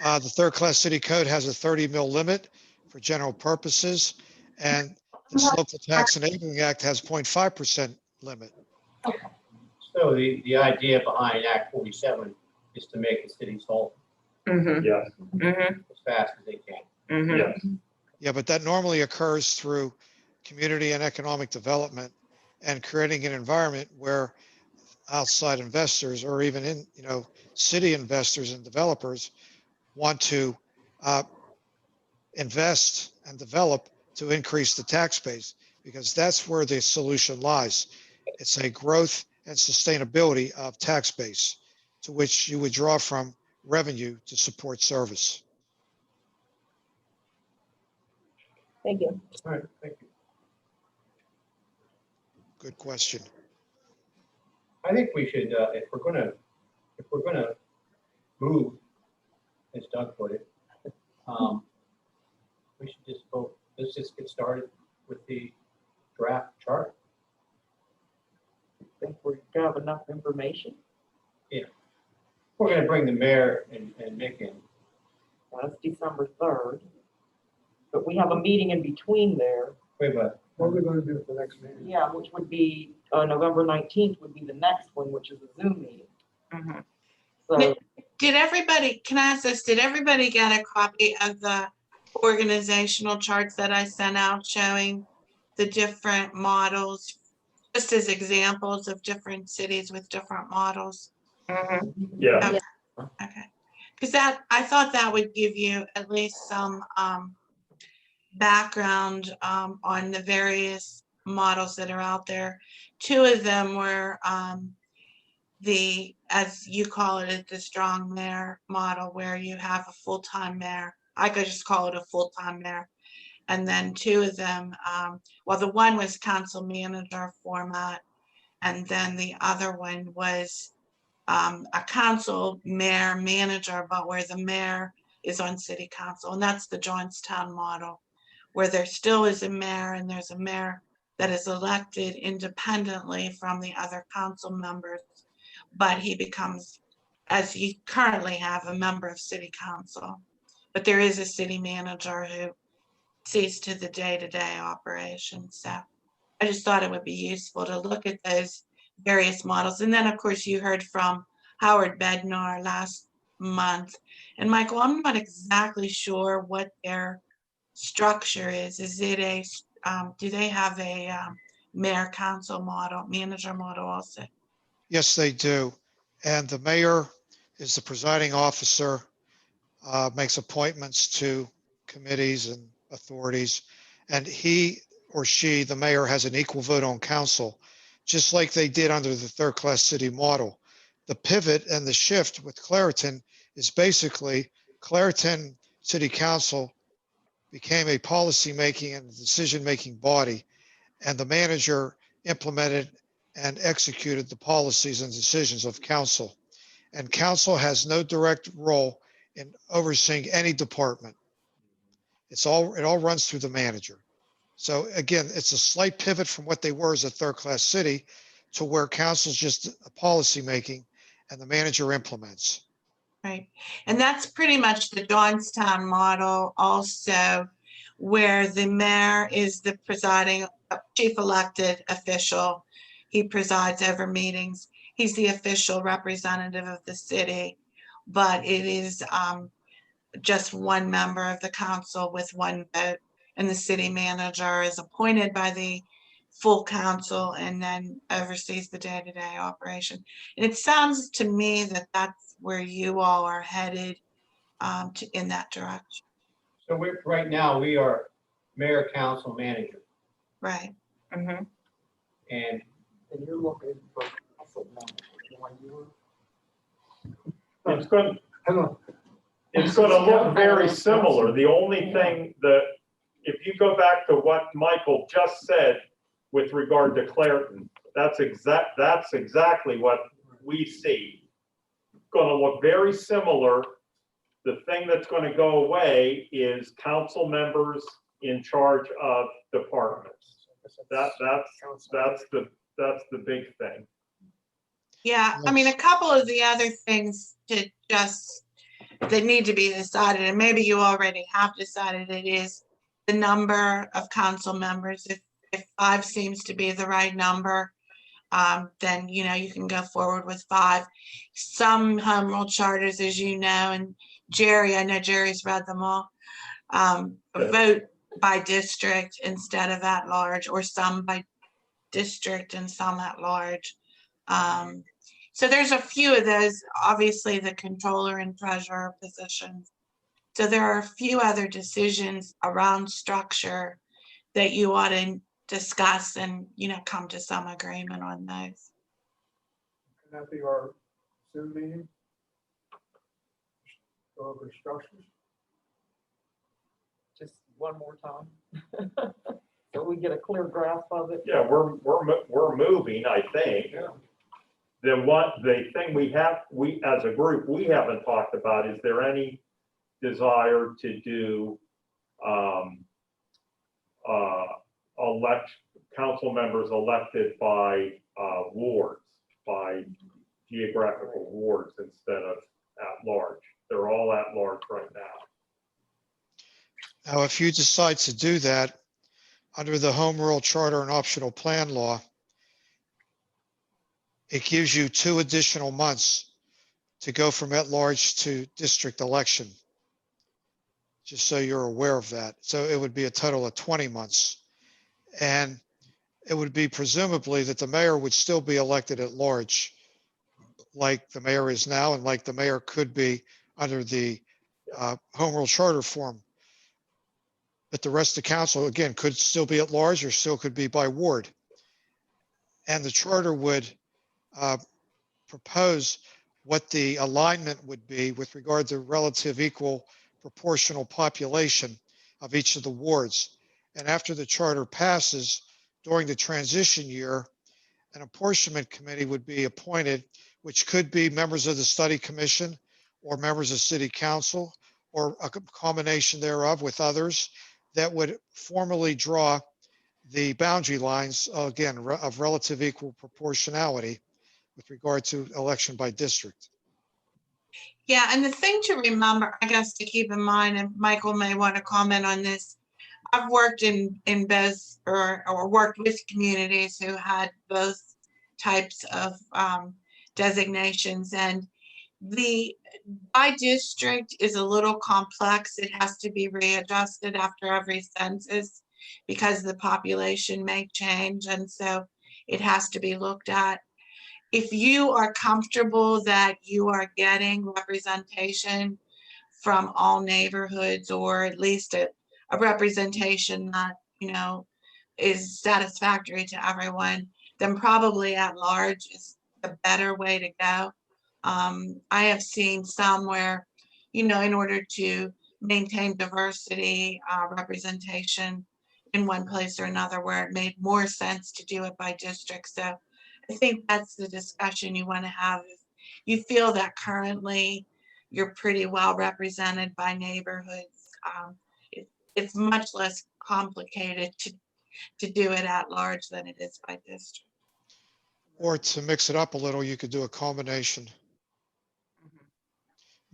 The third-class city code has a 30 mil limit for general purposes, and this Local Tax Enabling Act has 0.5% limit. So the idea behind Act 47 is to make the cities whole Mhm. Yes, Mhm. as fast as they can. Mhm. yes. Yeah, but that normally occurs through community and economic development and creating an environment where outside investors or even in, city investors and developers want to invest and develop to increase the tax base, because that's where the solution lies. It's a growth and sustainability of tax base to which you would draw from revenue to support service. Thank you. All right, thank you. Good question. I think we should, if we're gonna move, as Doug put it, we should just vote, let's just get started with the draft chart. Think we have enough information? We're gonna bring the mayor and Nick in. That's December 3rd. But we have a meeting in between there. Wait, but What are we going to do at the next meeting? Yeah, which would be, November 19th would be the next one, which is a Zoom meeting. Mhm. So, Did everybody, can I ask this, did everybody get a copy of the organizational charts that I sent out showing the different models, just as examples of different cities with different models? Mhm. Yeah, Okay, because I thought that would give you at least some background on the various models that are out there. Two of them were the, as you call it, the strong mayor model, where you have a full-time mayor. I could just call it a full-time mayor. And then two of them, well, the one was council manager format, and then the other one was a council mayor manager, but where the mayor is on city council, and that's the Johnstown model, where there still is a mayor and there's a mayor that is elected independently from the other council members, but he becomes as you currently have, a member of city council. But there is a city manager who sees to the day-to-day operations. So I just thought it would be useful to look at those various models. And then, of course, you heard from Howard Bednar last month. And Michael, I'm not exactly sure what their structure is. Is it a, do they have a mayor council model, manager model also? Yes, they do. And the mayor is the presiding officer, makes appointments to committees and authorities. And he or she, the mayor, has an equal vote on council, just like they did under the third-class city model. The pivot and the shift with Clairton is basically Clairton City Council became a policy-making and decision-making body, and the manager implemented and executed the policies and decisions of council. And council has no direct role in overseeing any department. It all runs through the manager. So again, it's a slight pivot from what they were as a third-class city to where council's just a policy-making and the manager implements. Right. And that's pretty much the Johnstown model also, where the mayor is the presiding chief elected official. He presides over meetings. He's the official representative of the city, but it is just one member of the council with one vote. And the city manager is appointed by the full council and then oversees the day-to-day operation. And it sounds to me that that's where you all are headed in that direction. So right now, we are mayor, council, manager, Right. Mhm. and And you're looking for council manager, when you It's going, Hang on. it's going to look very similar. The only thing that, if you go back to what Michael just said with regard to Clairton, that's exactly what we see. Going to look very similar. The thing that's going to go away is council members in charge of departments. That's the big thing. Yeah, I mean, a couple of the other things that need to be decided, and maybe you already have decided it, is the number of council members. If 5 seems to be the right number, then, you can go forward with 5. Some home rule charters, as you know, and Jerry, I know Jerry's read them all, vote by district instead of at large, or some by district and some at large. So there's a few of those, obviously the controller and treasurer positions. So there are a few other decisions around structure that you ought to discuss and, come to some agreement on those. Can that be our Zoom meeting? Go over structures? just one more time. So we get a clear grasp of it. Yeah, we're moving, I think. Yeah. The thing we as a group, we haven't talked about, is there any desire to do council members elected by wards, by geographical wards instead of at large? They're all at large right now. Now, if you decide to do that, under the Home Rule Charter and Optional Plan Law, it gives you 2 additional months to go from at-large to district election. Just so you're aware of that. So it would be a total of 20 months. And it would be presumably that the mayor would still be elected at large, like the mayor is now, and like the mayor could be under the Home Rule Charter form. But the rest of the council, again, could still be at large or still could be by ward. And the charter would propose what the alignment would be with regard to relative equal proportional population of each of the wards. And after the charter passes, during the transition year, an apportionment committee would be appointed, which could be members of the study commission or members of city council or a combination thereof with others, that would formally draw the boundary lines, again, of relative equal proportionality with regard to election by district. Yeah, and the thing to remember, I guess, to keep in mind, and Michael may want to comment on this. I've worked in both, or worked with communities who had both types of designations, and the by district is a little complex. It has to be readjusted after every census because the population may change, and so it has to be looked at. If you are comfortable that you are getting representation from all neighborhoods, or at least a representation that, is satisfactory to everyone, then probably at large is the better way to go. I have seen some where, in order to maintain diversity, representation in one place or another, where it made more sense to do it by district. So I think that's the discussion you want to have. If you feel that currently you're pretty well represented by neighborhoods, it's much less complicated to do it at large than it is by district. Or to mix it up a little, you could do a combination.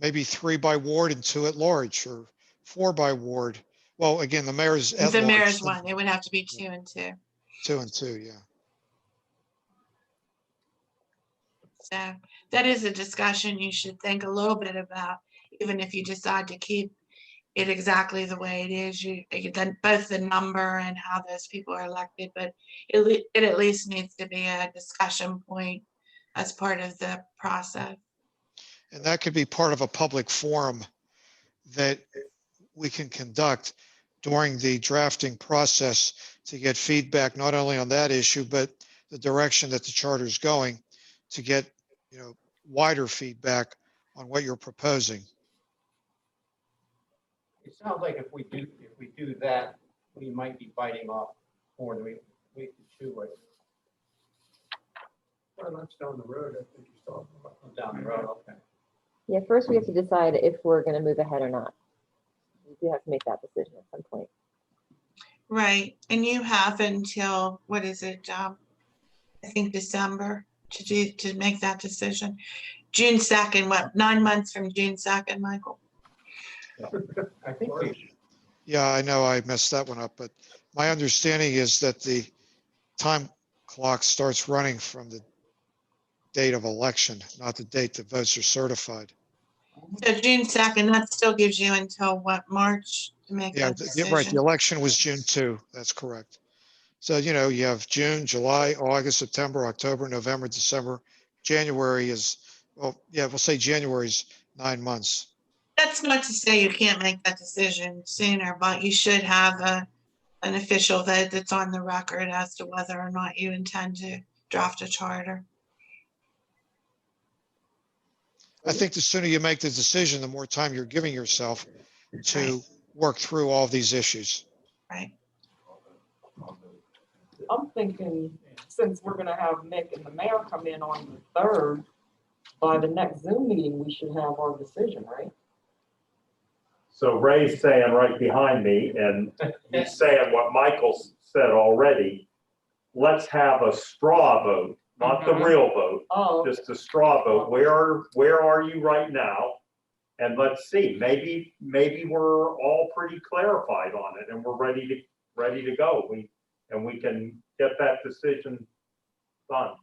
Maybe 3 by ward and 2 at large, or 4 by ward. Well, again, the mayor's at The large. mayor's one, it would have to be 2 and 2. 2 and 2, yeah. So that is a discussion you should think a little bit about, even if you decide to keep it exactly the way it is. You then both the number and how those people are elected, but it at least needs to be a discussion point as part of the process. And that could be part of a public forum that we can conduct during the drafting process to get feedback, not only on that issue, but the direction that the charter is going, to get, wider feedback on what you're proposing. It sounds like if we do that, we might be biting off more than we can chew with Well, that's down the road, I think he's talking about. down the road, okay. Yeah, first we have to decide if we're gonna move ahead or not. We do have to make that decision at some point. Right, and you have until, what is it, I think December to make that decision. June 2nd, what, 9 months from June 2nd, Michael? I think we, Yeah, I know I messed that one up, but my understanding is that the time clock starts running from the date of election, not the date the votes are certified. So June 2nd, that still gives you until what, March to make Yeah, that yeah, right. The decision? election was June 2. That's correct. So, you have June, July, August, September, October, November, December. January is, well, yeah, we'll say January's 9 months. That's not to say you can't make that decision sooner, but you should have an official vote that's on the record as to whether or not you intend to draft a charter. I think the sooner you make the decision, the more time you're giving yourself to work through all these issues. Right. I'm thinking, since we're gonna have Mick and the mayor come in on the 3rd, by the next Zoom meeting, we should have our decision, right? So Ray's saying right behind me, and he's saying what Michael said already, let's have a straw vote, not the real vote, Oh, just a straw vote. Where are you right now? And let's see, maybe we're all pretty clarified on it and we're ready to go. We can get that decision done.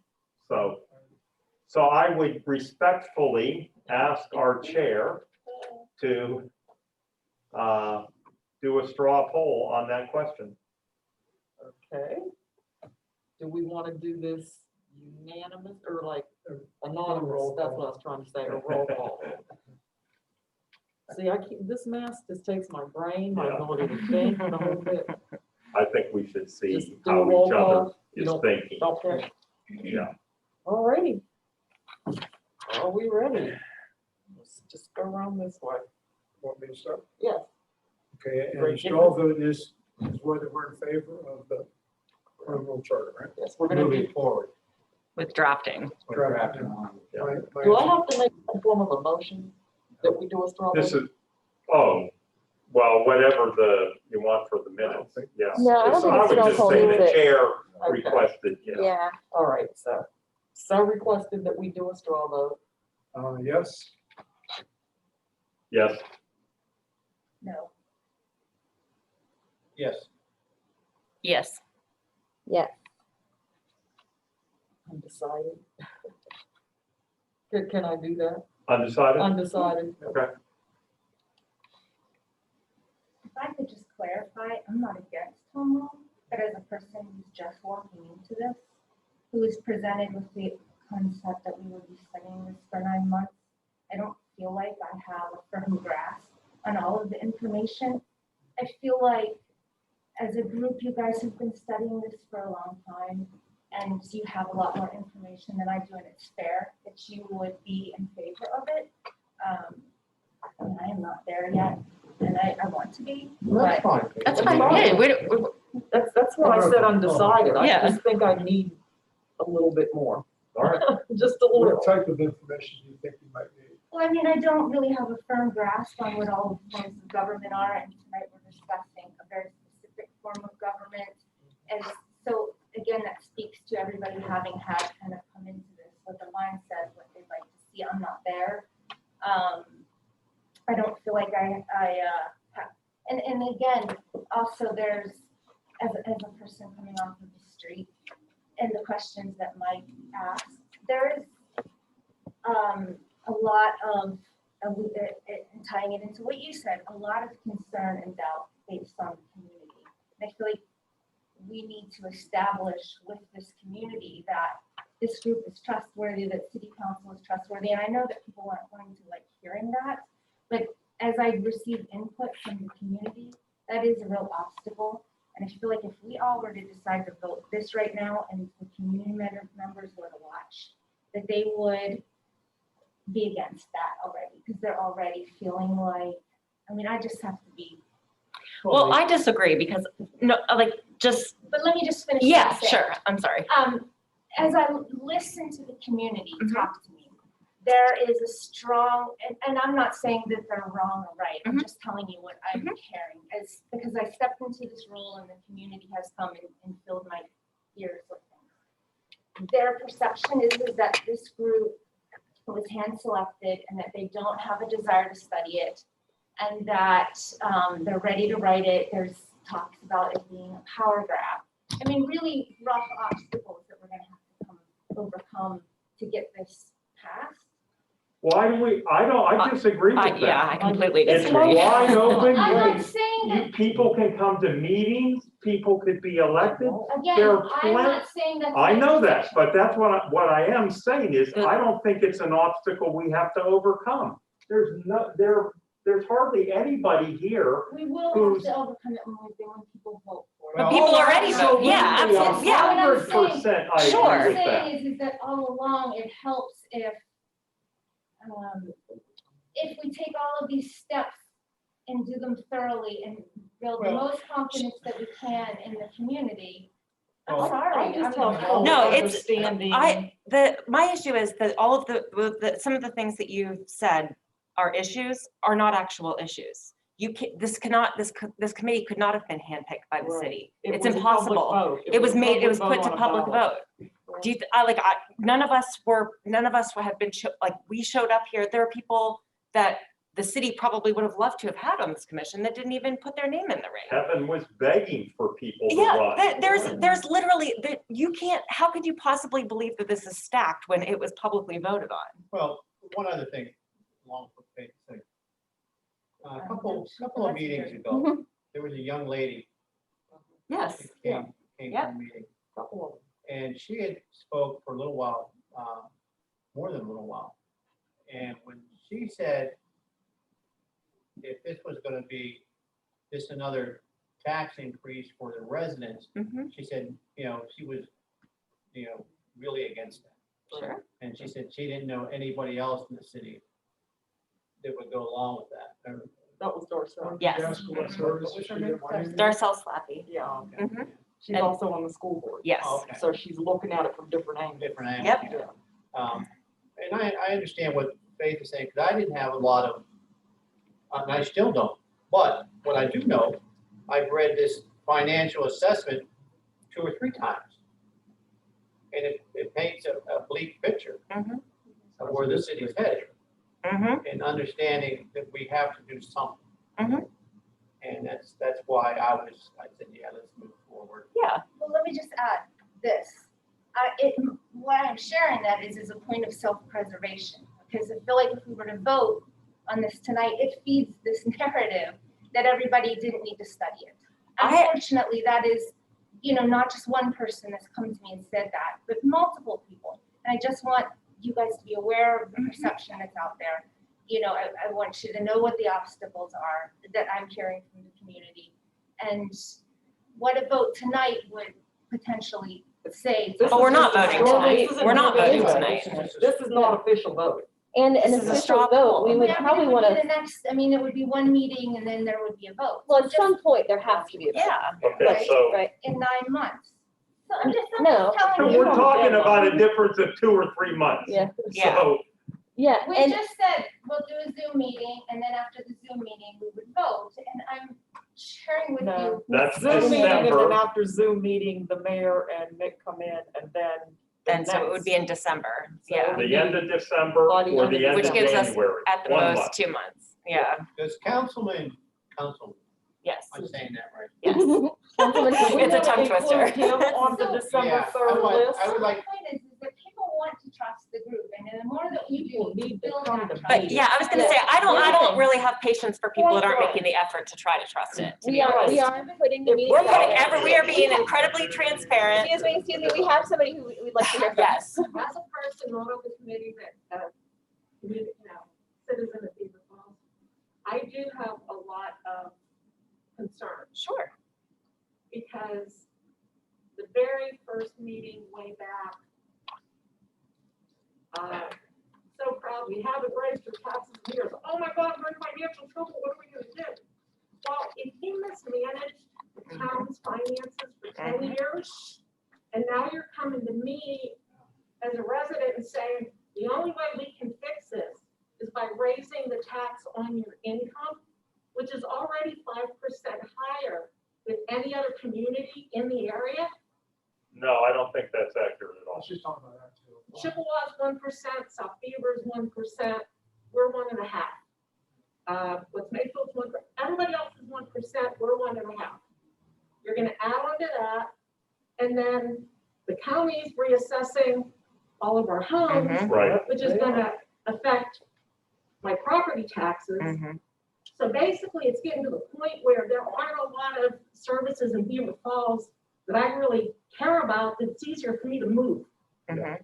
So I would respectfully ask our chair to do a straw poll on that question. okay. Do we want to do this unanimous or like anonymous? That's what I was trying to say, a roll call. See, this mask just takes my brain, my ability to think a whole bit. I think we should Just see do a how roll each other call. You is don't- thinking. Okay, Yeah. all righty. Are we ready? Let's just go around this way. Want me to start? Yes. Okay, and Great. the straw vote is whether we're in favor of the criminal charter, right? Yes, we're gonna moving do, forward. With drafting. with drafting on. Yeah. My do I have to make some form of a motion that we do a straw This vote? is, well, whatever you want for the minutes, yeah. No, I don't think I a would straw just poll say needs the it. chair Okay. requested, yeah. Yeah, All right, so requested that we do a straw vote. Yes, Yes. No. Yes. Yes. Yes. Undecided. Can I do that? Undecided? Undecided. Okay. If I could just clarify, I'm not against home rule, but as a person who's just walking into this, who is presented with the concept that we will be studying this for 9 months, I don't feel like I have a firm grasp on all of the information. I feel like as a group, you guys have been studying this for a long time, and you have a lot more information than I do, and it's fair that you would be in favor of it. I mean, I am not there yet, and I want to be, That's but fine. That's fine. Yeah, That's why I said undecided. I Yeah. just think I need a little bit more, All right. just a little. What type of information do you think you might need? well, I mean, I don't really have a firm grasp on what all forms of government are, and tonight we're discussing a very specific form of government. And so, again, that speaks to everybody having had kind of come into this with a mindset, what they'd like to see. I'm not there. I don't feel like I have, and again, also there's, as a person coming off of the street, and the questions that Mike asked, there is a lot of, and tying it into what you said, a lot of concern and doubt based on the community. And I feel like we need to establish with this community that this group is trustworthy, that city council is trustworthy. And I know that people aren't going to like hearing that, but as I receive input from the community, that is a real obstacle. And I feel like if we all were to decide to vote this right now and the community members were to watch, that they would be against that already, because they're already feeling like, I mean, I just have to be. Well, I disagree because, no, like, just, But let me just finish. what yeah, I'm saying. sure, I'm sorry. As I listen to the community Mhm. talk to me, there is a strong, and I'm not saying that they're wrong or right, I'm Mhm. just telling you what I'm hearing, as, because I stepped into this role and the community has come and filled my ears with things. Their perception is that this group was hand-selected and that they don't have a desire to study it, and that they're ready to write it. There's talks about it being a power grab. I mean, really rough obstacles that we're gonna have to overcome to get this passed. Why do we, I disagree with that. Yeah, I completely It's disagree. wide open. I'm not Yes. saying that, People can come to meetings, people could be elected. again, There are I'm plenty- not saying that. I know that, but that's what I am saying is, I don't think it's an obstacle we have to overcome. There's hardly anybody here. We will have who's- to overcome it when people vote for it. But people already vote, yeah, Absolutely, absolutely, yeah. 100% I Sure. What agree I'm with that. saying is that all along, it helps if we take all of these steps and do them thoroughly and build the Well- most confidence that we can in the community. I'm Well, sorry. I just I'm have not- trouble No, it's- understanding. My issue is that all of some of the things that you've said are issues are not actual issues. You can, this committee could not have been handpicked by the Right. city. It It's was a public impossible. vote. It was made, it was public put to vote on a public ballot. vote. Do you, none of us have been, we showed up here, there are people that the city probably would have loved to have had on this commission that didn't even put their name in the ring. Kevin was begging for people to Yeah, run. there's literally, you can't, how could you possibly believe that this is stacked when it was publicly voted on? Well, one other thing, along with Faith's thing. A couple of meetings ago, there was a young lady Yes, who came to Yeah. the meeting. Couple of them. And she had spoke for a little while, more than a little while. And when she said, if this was gonna be just another tax increase for the residents, Mhm. she said, she was, really against that. Sure. And she said she didn't know anybody else in the city that would go along with that. That was Darcel. Yes. Ask what service What was she her did, name? why didn't- Darcel Slappy. Yeah, Okay. Mhm. she's And- also on the school board. Yes. Okay. So she's looking at it from different angles. Different angles. Yep. yeah. And I understand what Faith is saying, because I didn't have a lot of, and I still don't. But what I do know, I've read this financial assessment 2 or 3 times. And it paints a bleak picture Mhm. of where the city's headed. Mhm. and understanding that we have to do something. Mhm. And that's why I said, yeah, let's move forward. Yeah, Well, let me just add this. Why I'm sharing that is as a point of self-preservation, because I feel like if we were to vote on this tonight, it feeds this narrative that everybody didn't need to study it. Unfortunately, that is, not just one person has come to me and said that, but multiple people. And I just want you guys to be aware of the perception that's out there. I want you to know what the obstacles are that I'm hearing from the community. And what a vote tonight would potentially say. This But we're is not just a voting straw- tonight. this isn't We're not really voting vote. tonight. This is not official vote. And an This is a official straw vote, poll. we would Yeah, but probably it would want be to, the next, it would be one meeting and then there would be a vote. well, So at some point, there has to be a vote, Yeah. Okay, so, right? in 9 months. So I'm just No. so telling you. we're talking about a difference of 2 or 3 months. Yeah, Yeah. So, yeah, We and just said, we'll do a Zoom meeting, and then after the Zoom meeting, we would vote, and I'm sharing with No. you. that's Zoom meeting, and then December. after Zoom meeting, the mayor and Mick come in, and then. the And so it would next. be in December, So- yeah, The end of December By the or end the of end of Which gives us January. at the 1 most month. 2 months, yeah, Does Councilman, yes, I'm saying that right? yes. Councilman We It's a never tongue twister. include him on the December Yeah, 3rd I list. would like, My point is that people want to trust the group, and the more that you People do, need to build come that to trust. But yeah, I was gonna say, I don't really have patience for people that aren't making the effort to try to trust it, to we be are honest. putting the If meeting. We're putting out. we are being incredibly transparent, Excuse me, we have somebody who we'd like to hear from. yes. As a person not on the committee that, citizen of Beaver Falls, I do have a lot of concern Sure. because the very first meeting way back, so proud, we haven't raised your taxes in years. Oh my God, we're in financial trouble. What are we gonna do? Well, if you mismanaged the town's finances for 10 years, and now you're coming to me as a resident and saying, the only way we can fix this is by raising the tax on your income, which is already 5% higher than any other community in the area. No, I don't think that's accurate at all. She's talking about that too. Chippewa's 1%, South Beaver's 1%, we're 1.5%. What's Mayfield's 1%, everybody else is 1%, we're 1.5%. You're gonna add on to that, and then the county's reassessing all of our homes, Mhm. Right. which is gonna affect my property taxes. Mhm. So basically, it's getting to the point where there aren't a lot of services in Beaver Falls that I really care about, it's easier for me to move. Mhm.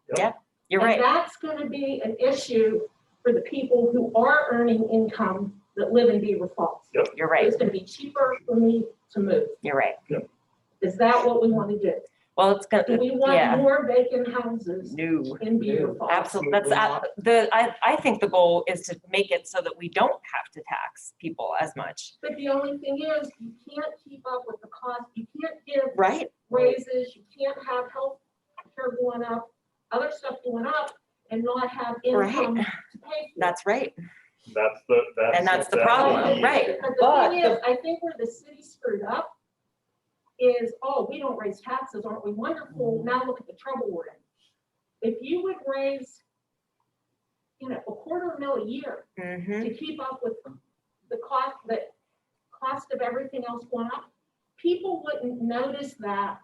Yep. Yeah, you're And right, that's gonna be an issue for the people who are earning income that live in Beaver Falls. you're right, It's gonna be cheaper for me to move. you're right. Is that what we wanna do? Well, it's Do gonna, we yeah. want more vacant houses No. in Beaver Falls? Absolutely, I think the goal is to make it so that we don't have to tax people as much, But the only thing is, you can't keep up with the cost, you can't give right? raises, you can't have health care going up, other stuff going up, and not have income to pay for it. That's right, That's the exactly problem, the right. issue. But But the thing is, I think where the city screwed up is, oh, we don't raise taxes, aren't we wonderful? Now look at the trouble we're in. If you would raise, $250,000 a year Mhm. to keep up with the cost of everything else going up, people wouldn't notice that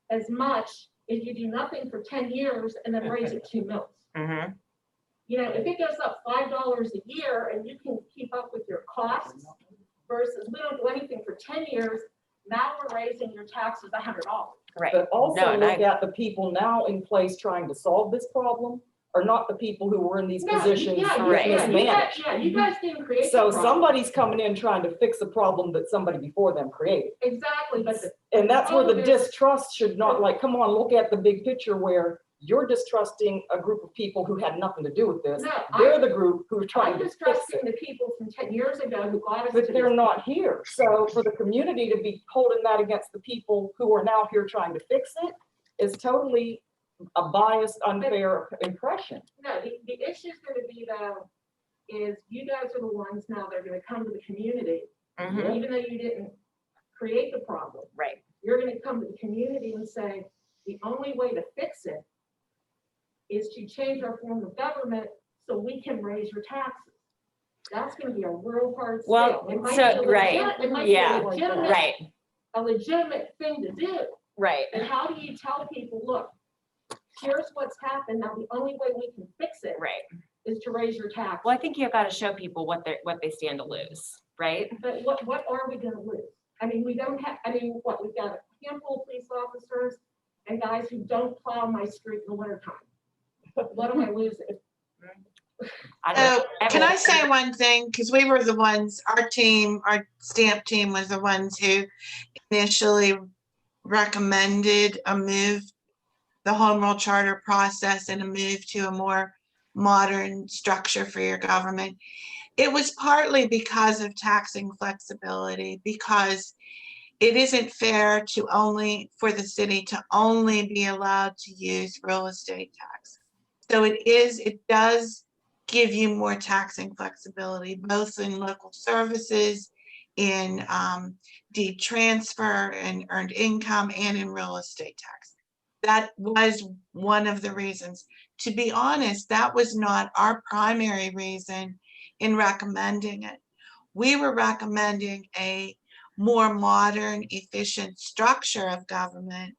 as much if you do nothing for 10 years and then raise it 2 mils. Mhm. If it goes up $5 a year and you can keep up with your costs versus we don't do anything for 10 years, now we're raising your taxes $100. Right, But also No, and I- look at the people now in place trying to solve this problem are not the people who were in these No, positions yeah, that Right. mismanaged. You guys didn't create the So problem. somebody's coming in trying to fix a problem that somebody before them created. Exactly, but And that's where the problem is- distrust should not, like, come on, look at the big picture where you're distrusting a group of people who had nothing to do with this. no, They're the group who are I'm trying to fix distrusting it, the people from 10 years ago who got us to but they're this. not here. So for the community to be holding that against the people who are now here trying to fix it is totally a biased, unfair impression. No, the issue's gonna be though, is you guys are the ones now that are gonna come to the community, Mhm. even though you didn't create the problem. Right, You're gonna come to the community and say, the only way to fix it is to change our form of government so we can raise your taxes. That's gonna be a real hard Well, sale. It might so- be a right, legit- it might be a yeah, legitimate- right, A legitimate thing to do. right. And how do you tell people, look, here's what's happened, now the only way we can fix it Right. is to raise your tax. Well, I think you've got to show people what they stand to lose, right? But what are we gonna lose? I mean, we don't have, I mean, what, we've got a handful of police officers and guys who don't plow my street in the wintertime. What am I losing? I So don't. can I say one thing? Because we were the ones, our team, our stamp team was the ones who initially recommended a move, the home rule charter process and a move to a more modern structure for your government. It was partly because of taxing flexibility, because it isn't fair for the city to only be allowed to use real estate tax. So it does give you more taxing flexibility, both in local services, in deed transfer and earned income, and in real estate tax. That was one of the reasons. To be honest, that was not our primary reason in recommending it. We were recommending a more modern, efficient structure of government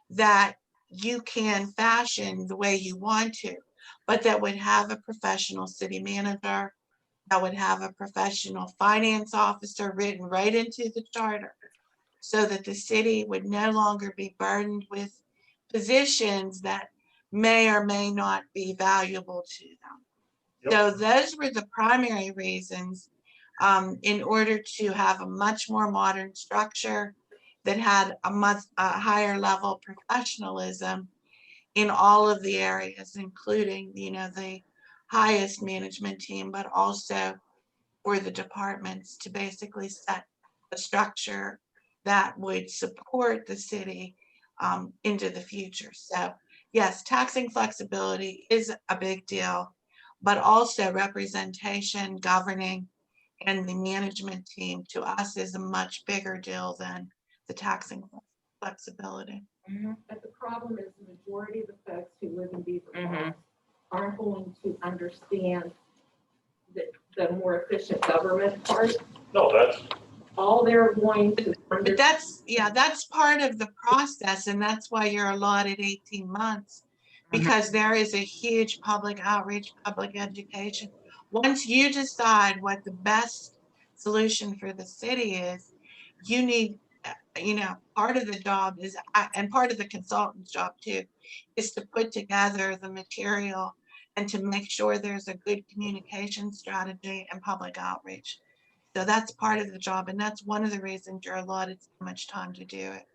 that you can fashion the way you want to, but that would have a professional city manager, that would have a professional finance officer written right into the charter, so that the city would no longer be burdened with positions that may or may not be valuable to them. Yep. So those were the primary reasons, in order to have a much more modern structure that had a higher level professionalism in all of the areas, including, the highest management team, but also for the departments to basically set a structure that would support the city into the future. So yes, taxing flexibility is a big deal, but also representation, governing, and the management team to us is a much bigger deal than the taxing flexibility. But the problem is the majority of the folks who live in Beaver Mhm. Falls aren't going to understand the more efficient government part. No, that's, All they're going to But understand. that's part of the process, and that's why you're allotted 18 months. Because there is a huge public outreach, public education. Once you decide what the best solution for the city is, you need, part of the job is, and part of the consultant's job too, is to put together the material and to make sure there's a good communication strategy and public outreach. So that's part of the job, and that's one of the reasons you're allotted so much time to do it.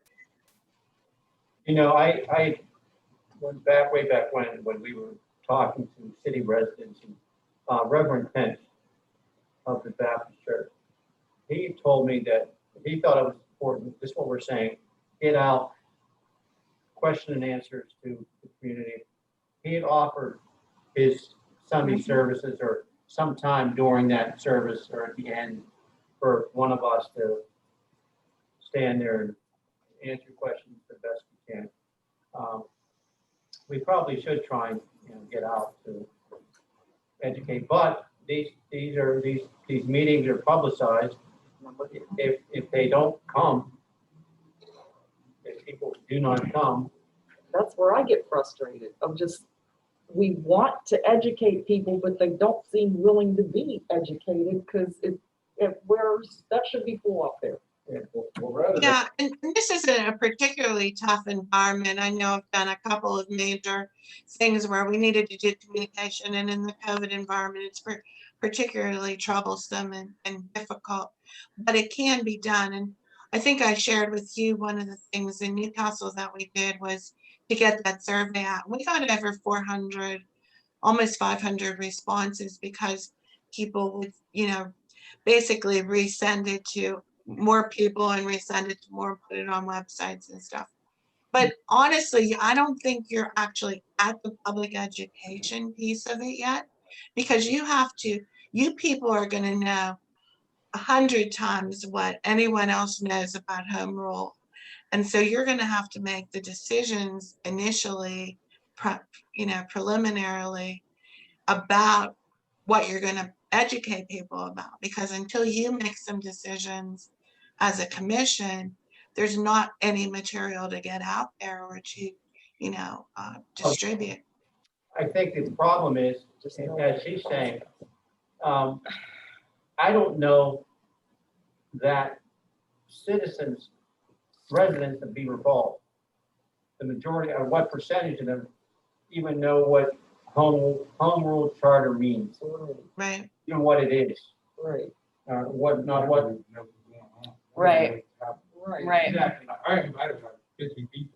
I went back, way back when we were talking to city residents, and Reverend Pence of the Baptist Church, he told me that he thought it was important, just what we're saying, get out question and answers to the community. He had offered his Sunday services or sometime during that service or at the end for one of us to stand there and answer questions the best we can. We probably should try and get out to educate, but these meetings are publicized. If they don't come, if people do not come, That's where I get frustrated. We want to educate people, but they don't seem willing to be educated because that should be full up there. Well, rather than, Yeah, and this is a particularly tough environment. I know I've done a couple of major things where we needed to do communication, and in the COVID environment, it's particularly troublesome and difficult, but it can be done. And I think I shared with you one of the things in Newcastle that we did was to get that survey out. We got over 400, almost 500 responses because people would, basically resend it to more people and resend it to more, put it on websites and stuff. But honestly, I don't think you're actually at the public education piece of it yet, because you people are going to know 100 times what anyone else knows about home rule. And so you're going to have to make the decisions initially, preliminarily, about what you're going to educate people about, because until you make some decisions as a commission, there's not any material to get out there or to, distribute. I think the problem is, as she's saying, I don't know that citizens, residents of Beaver Falls, the majority, or what percentage of them even know what home rule charter means, Right. even what it is, Right, what, not what. Right. Right. Exactly. I invited about 50 people.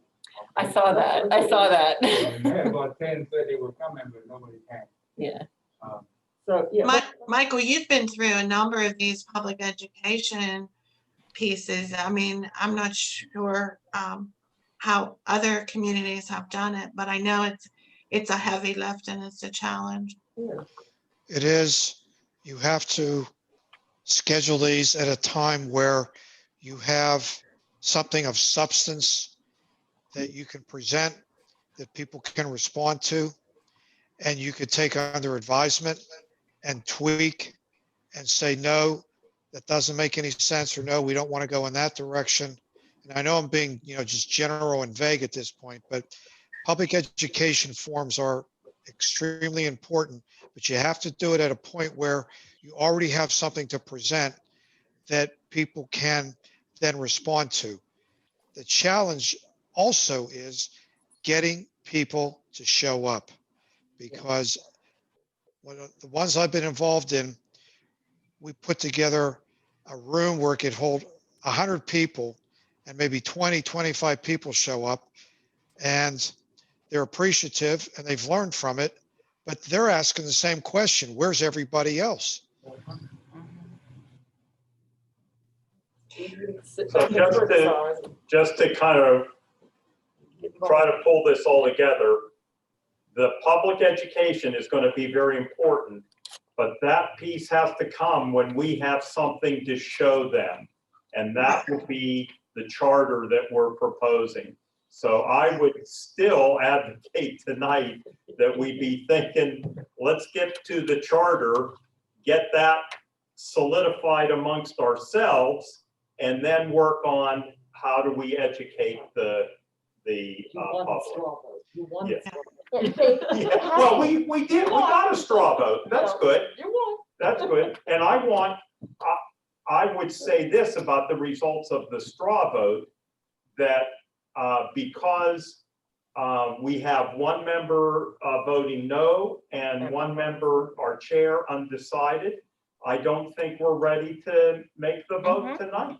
I saw that. I saw that. And they had about 10 said they were coming, but nobody came. Yeah. so, yeah. Michael, you've been through a number of these public education pieces. I mean, I'm not sure how other communities have done it, but I know it's a heavy lift and it's a challenge. It is. You have to schedule these at a time where you have something of substance that you can present, that people can respond to, and you could take under advisement and tweak and say, no, that doesn't make any sense, or no, we don't want to go in that direction. And I know I'm being, just general and vague at this point, but public education forums are extremely important, but you have to do it at a point where you already have something to present that people can then respond to. The challenge also is getting people to show up, because the ones I've been involved in, we put together a room where it could hold 100 people and maybe 20, 25 people show up, and they're appreciative and they've learned from it, but they're asking the same question: where's everybody else? So just to kind of try to pull this all together, the public education is going to be very important, but that piece has to come when we have something to show them. And that would be the charter that we're proposing. So I would still advocate tonight that we be thinking, let's get to the charter, get that solidified amongst ourselves, and then work on how do we educate the public. Yeah. Well, we did, we got a straw vote. That's good. That's good. And I would say this about the results of the straw vote, that because we have one member voting no and one member, our chair, undecided, I don't think we're ready to make the vote tonight.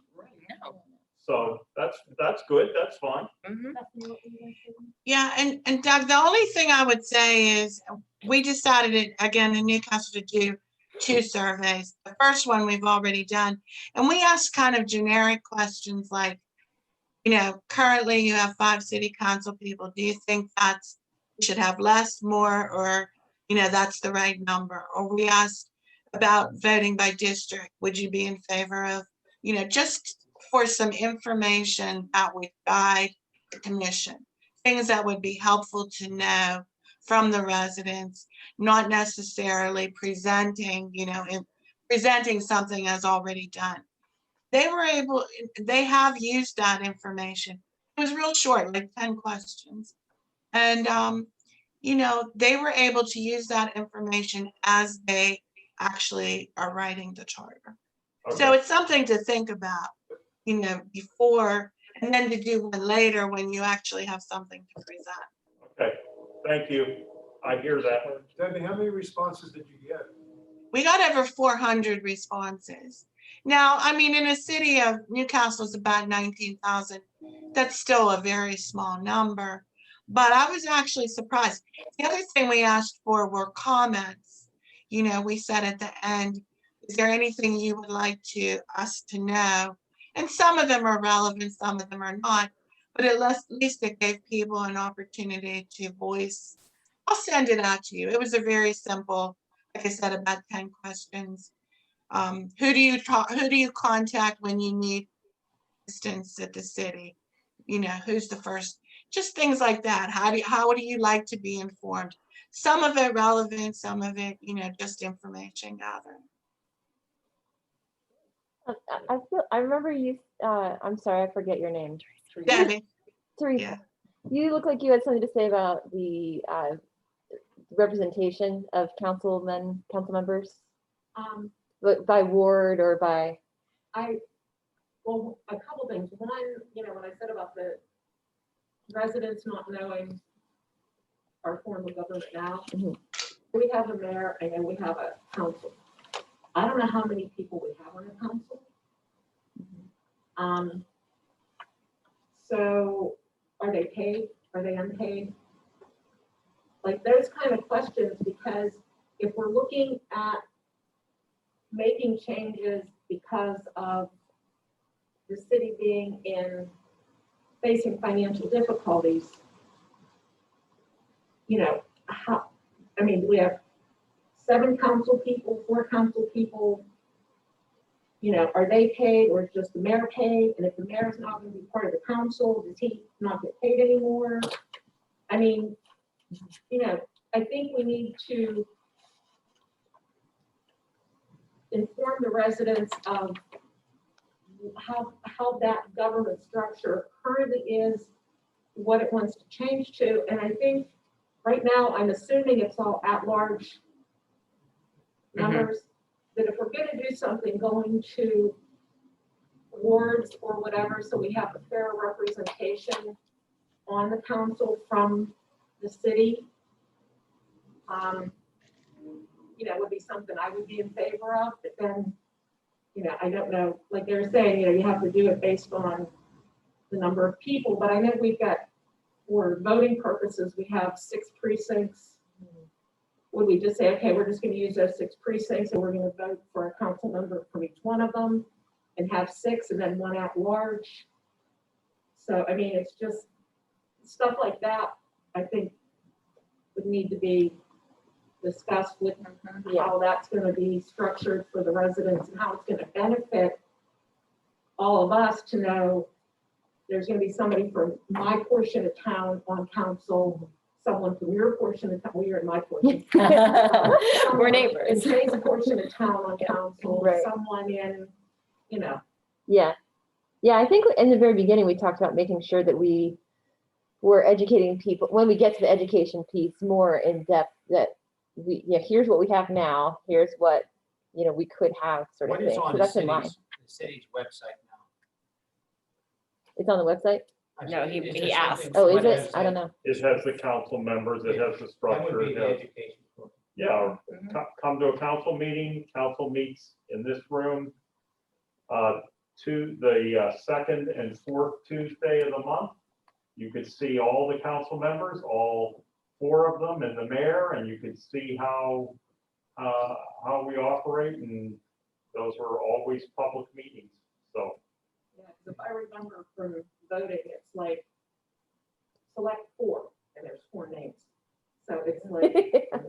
No. So that's good. That's fine. Yeah, and Doug, the only thing I would say is we decided again in Newcastle to do 2 surveys. The first one we've already done, and we asked kind of generic questions like, currently you have 5 city council people. Do you think we should have less, more, or, that's the right number? Or we asked about voting by district. Would you be in favor of, just for some information that would guide the commission, things that would be helpful to know from the residents, not necessarily presenting something as already done. They have used that information. It was real short, like 10 questions. And, they were able to use that information as they actually are writing the charter. Okay. So it's something to think about, before, and then to do one later when you actually have something to present. Okay, thank you. I hear that. Debbie, how many responses did you get? We got over 400 responses. Now, I mean, in a city of Newcastle's about 19,000, that's still a very small number, but I was actually surprised. The other thing we asked for were comments. We said at the end, is there anything you would like us to know? And some of them are relevant, some of them are not, but at least it gave people an opportunity to voice. I'll send it out to you. It was a very simple, like I said, about 10 questions. Who do you contact when you need assistance at the city? Who's the first? Just things like that. How do you like to be informed? some of it relevant, some of it, just information gathering. I remember you, I'm sorry, I forget your name. Debbie, Teresa, yeah. you look like you had something to say about the representation of council members, by ward or by, Well, a couple things. One, when I said about the residents not knowing our form of government now, Mhm. we have a mayor and then we have a council. I don't know how many people we have on the council. So are they paid? Are they unpaid? Like those kind of questions, because if we're looking at making changes because of the city being facing financial difficulties, we have 7 council people, 4 council people, are they paid or is just the mayor paid? And if the mayor's not going to be part of the council, does he not get paid anymore? I think we need to inform the residents of how that government structure currently is, what it wants to change to. And I think right now, I'm assuming it's all at-large numbers, that if we're gonna do something going to wards or whatever, so we have a fair representation on the council from the city, would be something I would be in favor of, but then, I don't know, like they're saying, you have to do it based on the number of people, but I know we've got, for voting purposes, we have 6 precincts. Would we just say, okay, we're just gonna use those 6 precincts and we're gonna vote for a council member from each one of them and have 6 and then 1 at large? So, it's just stuff like that, I think would need to be discussed with how that's gonna be structured for the residents and how it's gonna benefit all of us to know there's gonna be somebody from my portion of town on council, someone from your portion of town, well, you're in my portion. We're neighbors. In Jay's portion of town on council, Right. someone in, yeah. Yeah, I think in the very beginning, we talked about making sure that we were educating people, when we get to the education piece, more in depth, that here's what we have now, here's what, we could have, sort of What thing. is So on the that's in mind. city's website now? It's on the website? No, Is he there asked. something Oh, on is the it? I don't website? know. It has the council members, it has the That structure, would be it the has, education. for- yeah, come to a council meeting, council meets in this room. To the 2nd and 4th Tuesday of the month. You could see all the council members, all 4 of them and the mayor, and you could see how we operate, and those are always public meetings, so. yeah, 'cause if I remember from voting, it's like select 4 and there's 4 names. So it's like.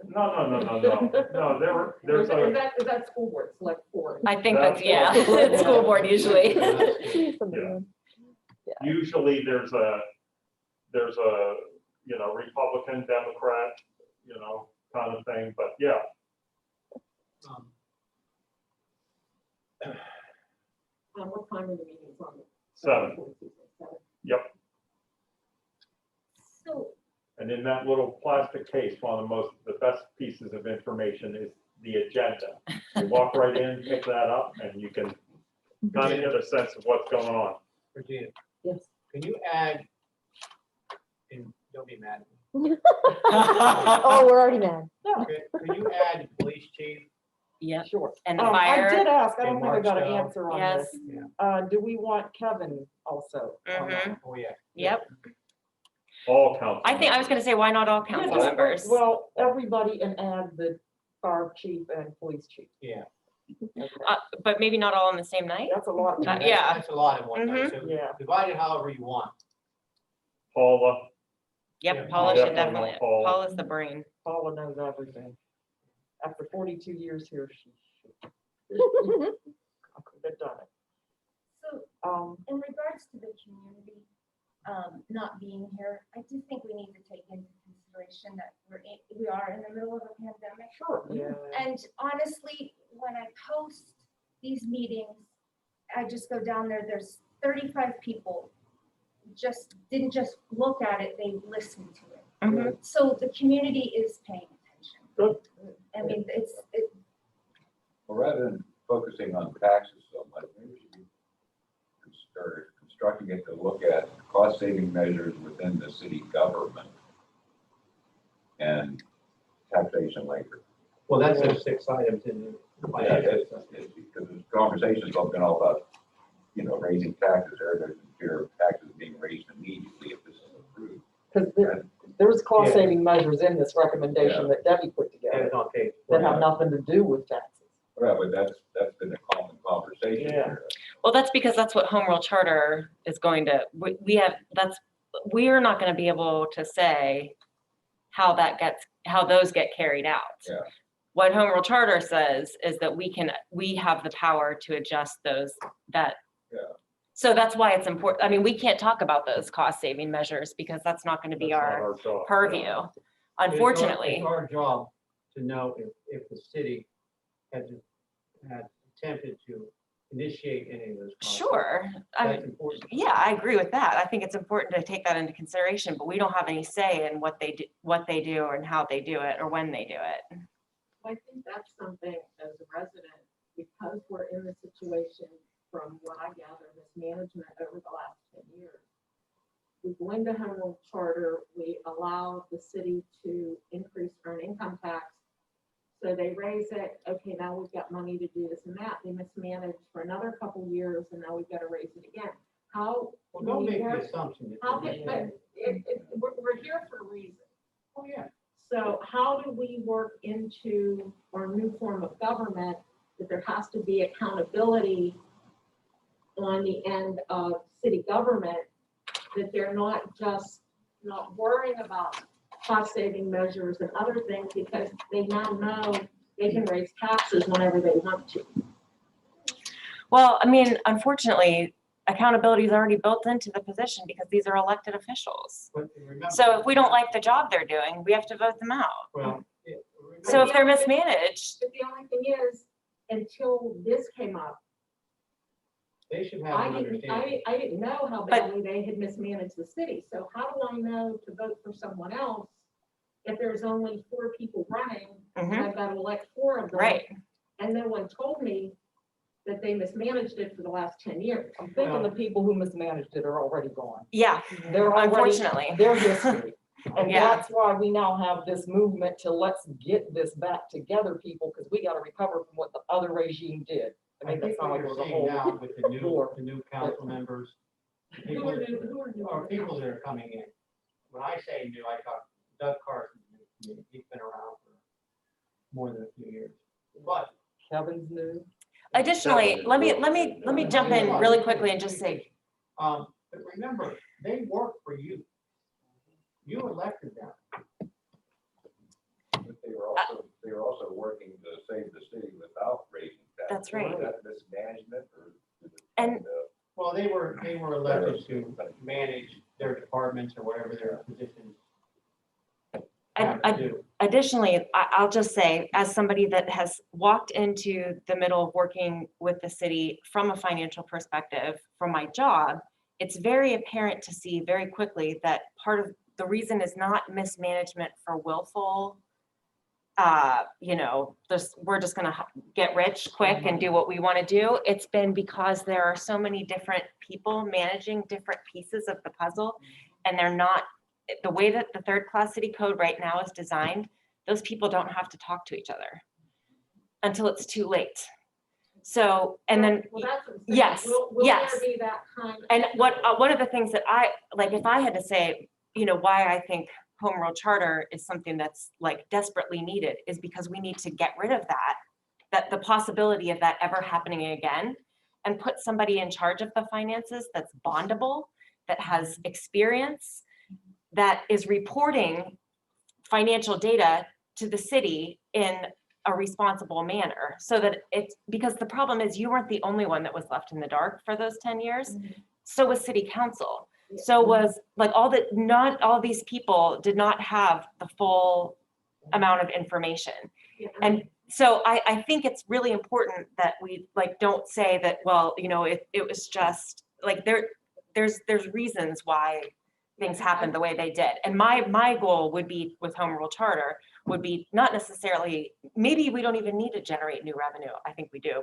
No, there's Is a, that school board, select 4? I think that's, yeah, it's school board usually. Something. usually there's a, Republican, Democrat, kind of thing, but yeah. What time are the meetings on? 7, yep. So, And in that little plastic case, one of the best pieces of information is the agenda. You walk right in, pick that up, and you can kind of get a sense of what's going on. Regina, Yes. can you add, and don't be mad at me. Oh, we're already mad. Could you add police chief? Yep. Sure. And the I did fire. ask, I don't think I got an Mark answer on Yes. this. Yeah. Do we want Kevin also? on that? Mhm. Oh, yeah. Yep. All council. I was gonna say, why not all Yeah, council just members? Well, everybody, and add the fire chief and police chief. Yeah. But maybe not all on the same night? That's a lot. Yeah. Mm-hmm. That's a lot in one night, so Yeah. divide it however you want. Paula, Yep, Yeah, Paula should definitely definitely, want Paula. Paula's the brain. Paula knows everything. After 42 years here, she could have done it. so in regards to the community, not being here, I do think we need to take into situation that we are in the middle of a pandemic. Sure. Yeah. And honestly, when I post these meetings, I just go down there, there's 35 people didn't just look at it, they listened to it. Mhm. So the community is paying attention. Good. I mean, Well, rather than focusing on taxes so much, maybe we should be constructing it to look at cost-saving measures within the city government and taxation later. Well, that's the 6 items in the. Yeah, it's because the conversation's been all about, you know, raising taxes, or there's fear of taxes being raised immediately if this is approved. Because there's cost saving measures in this recommendation that Debbie put together It's on page. that have nothing to do with taxes. Right, but that's been a common conversation Yeah. here. Well, that's because that's what Home Rule Charter is going to, we are not going to be able to say how those get carried out. Yeah. What Home Rule Charter says is that we have the power to adjust those, Yeah. So that's why it's important. I mean, we can't talk about those cost saving measures because that's not going to be That's not our job. purview, unfortunately. It's our job to know if the city had attempted to initiate any of those. costs. Sure. That's important. Yeah, I agree with that. I think it's important to take that into consideration, but we don't have any say in what they do and how they do it or when they do it. I think that's something as a resident, because we're in the situation, from what I gather, mismanagement over the last 10 years. We go into Home Rule Charter, we allow the city to increase earned income tax. So they raise it, okay, now we've got money to do this and that. They mismanage for another couple years and now we've got to raise it again. How? Well, don't we make work- the assumption. How, but we're here for a reason. Oh, yeah. So how do we work into our new form of government that there has to be accountability on the end of city government, that they're not worrying about cost saving measures and other things because they now know they can raise taxes whenever they want to. Well, I mean, unfortunately, accountability is already built into the position because these are elected officials. But remember. So if we don't like the job they're doing, we have to vote them out. Well. So if they're mismanaged, But the only thing is, until this came up, They should have an understanding. I didn't know how badly they had mismanaged the city. So how do I know to vote for someone else if there's only 4 people running and I've got to elect 4 of them? right? And no one told me that they mismanaged it for the last 10 years. I'm thinking the people who mismanaged it are already gone. Yeah, They're already, unfortunately. they're history. And Yeah. that's why we now have this movement to let's get this back together, people, because we got to recover from what the other regime did. I I mean, that's think not what like it you're was a seeing now whole. with war. the new council members, Who are new? or people that are coming in. When I say new, I talk Doug Carson, he's been around for more than a few years. But Kevin's new. Additionally, let me jump in really quickly and just say, but remember, they work for you. You elected them. But they were also working to save the city without raising taxes. That's right. Is that mismanagement or? is it And- kind of- Well, they were elected to manage their departments or whatever their positions have to do. additionally, I'll just say, as somebody that has walked into the middle of working with the city from a financial perspective from my job, it's very apparent to see very quickly that part of the reason is not mismanagement for willful, we're just gonna get rich quick and do what we want to do. It's been because there are so many different people managing different pieces of the puzzle, and they're not, the way that the third class city code right now is designed, those people don't have to talk to each other until it's too late. So, and then, Well, that's what I'm saying. yes, Will yes. there be that kind of? and one of the things that I, like, if I had to say, why I think Home Rule Charter is something that's like desperately needed is because we need to get rid of that the possibility of that ever happening again, and put somebody in charge of the finances that's bondable, that has experience, that is reporting financial data to the city in a responsible manner, so that it's, because the problem is you weren't the only one that was left in the dark for those 10 years. So was city council. So was like not all these people did not have the full amount of information. Yeah, And so I think it's really important that we like, don't say that, well, you know, it was just like, there's reasons why things happened the way they did. And my goal would be with home rule charter would be not necessarily, maybe we don't even need to generate new revenue. I think we do,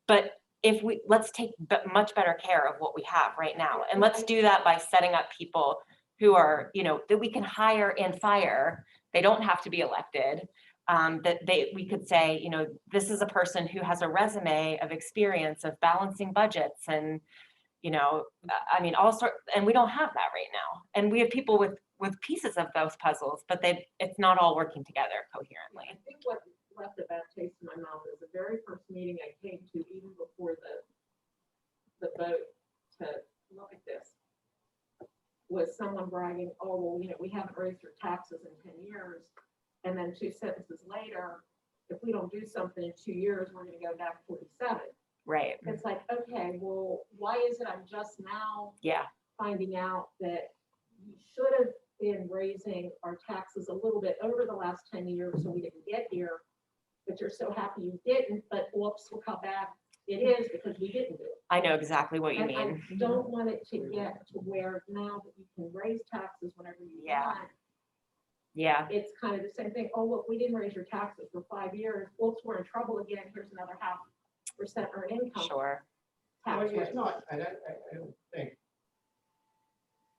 but if let's take much better care of what we have right now. And let's do that by setting up people who are, you know, that we can hire and fire. They don't have to be elected. We could say, you know, this is a person who has a resume of experience of balancing budgets and, you know, I mean, and we don't have that right now. And we have people with pieces of those puzzles, but it's not all working together coherently. I think what left a bad taste in my mouth is the very first meeting I came to, even before the vote to look at this, was someone bragging, oh, well, you know, we haven't raised your taxes in 10 years. And then 2 sentences later, if we don't do something in 2 years, we're gonna go back 47. Right. It's like, okay, well, why is it I'm just now Yeah. finding out that we should have been raising our taxes a little bit over the last 10 years so we didn't get here, but you're so happy you didn't, but whoops, look how bad it is because we didn't do it. I know exactly what you And mean. I don't want it to get to where now that you can raise taxes whenever you Yeah. want, Yeah. it's kind of the same thing. Oh, look, we didn't raise your taxes for 5 years. Whoops, we're in trouble again. Here's another 0.5% earned income. Sure. Well, tax it's rate. not,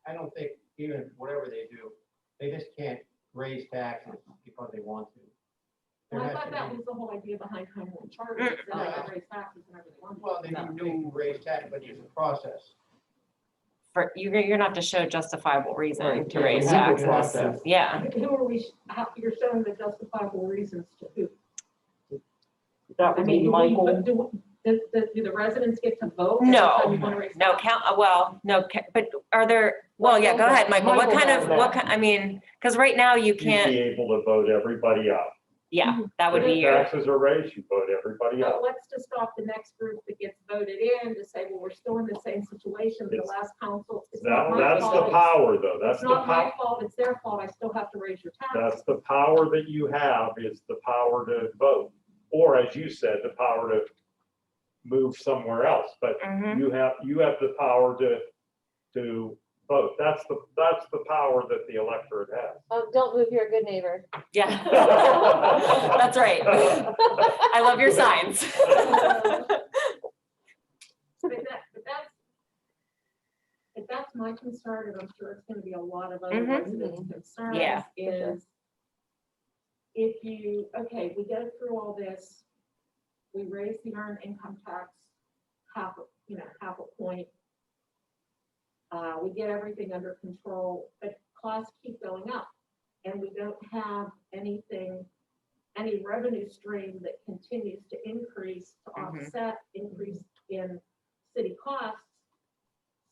I don't think even whatever they do, they just can't raise taxes because they want to. There And I has thought to that be- was the whole idea behind home rule charter, is that they can raise taxes whenever they want. Well, they do raise tax, but it's a process. For you're gonna have to show justifiable reason Right, to yeah, raise we have a taxes. process. Yeah. Who are we, you're showing the justifiable reasons to who? That I would mean, be do Michael. do the residents get to vote? every No, time you wanna raise no taxes? count, well, no, but are there, well, yeah, go ahead, Michael. What kind of, I mean, because right now you You'd can't, be able to vote everybody out. yeah, that would If be the your, taxes are raised, you vote everybody But out. let's just stop the next group that gets voted in to say, well, we're still in the same situation as the It's- last council. It's not my That's fault. the power, though. That's It's the not my power. fault, it's their fault. I still have to raise your taxes. That's the power that you have, is the power to vote. Or as you said, the power to move somewhere else. But Mhm. you have the power to vote. That's the power that the electorate has. Oh, don't move, you're a good neighbor. yeah. That's right. I love your signs. But that's my concern, and I'm sure it's gonna be a lot of other Mhm. residents' concerns. Yeah. Is if you, okay, we go through all this, we raise the earned income tax half a point. We get everything under control, but costs keep going up. And we don't have any revenue stream that continues to increase to Mhm. offset increase in city costs.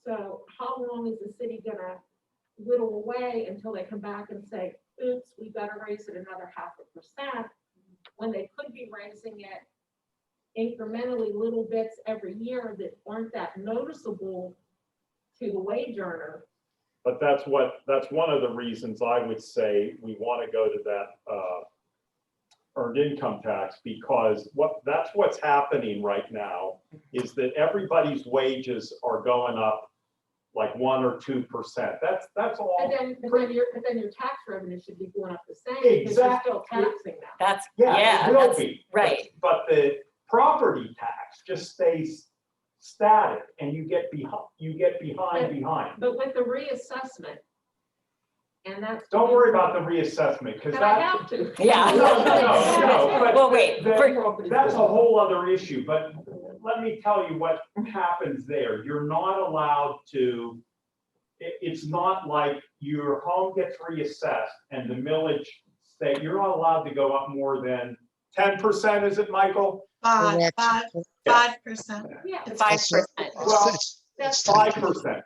So how long is the city gonna whittle away until they come back and say, oops, we gotta raise it another 0.5%, when they could be raising it incrementally, little bits every year that aren't that noticeable to the wage earner? But that's one of the reasons I would say we want to go to that earned income tax, because that's what's happening right now, is that everybody's wages are going up like 1 or 2%. That's all. And then your tax revenue should be going up the same, because you're Exactly. still taxing them. That's, Yeah, yeah, it will that's be. right. But the property tax just stays static, and you get behind. But with the reassessment, and that's. Don't worry about the reassessment, because And I that. have to. Yeah. No, but Well, wait, that's a whole other issue, but let me tell you what happens there. You're not allowed to, it's not like your home gets reassessed and the millage state, you're not allowed to go up more than 10%, is it, Michael? Correct. 5%. Yeah. 5%. Well, It's 5%.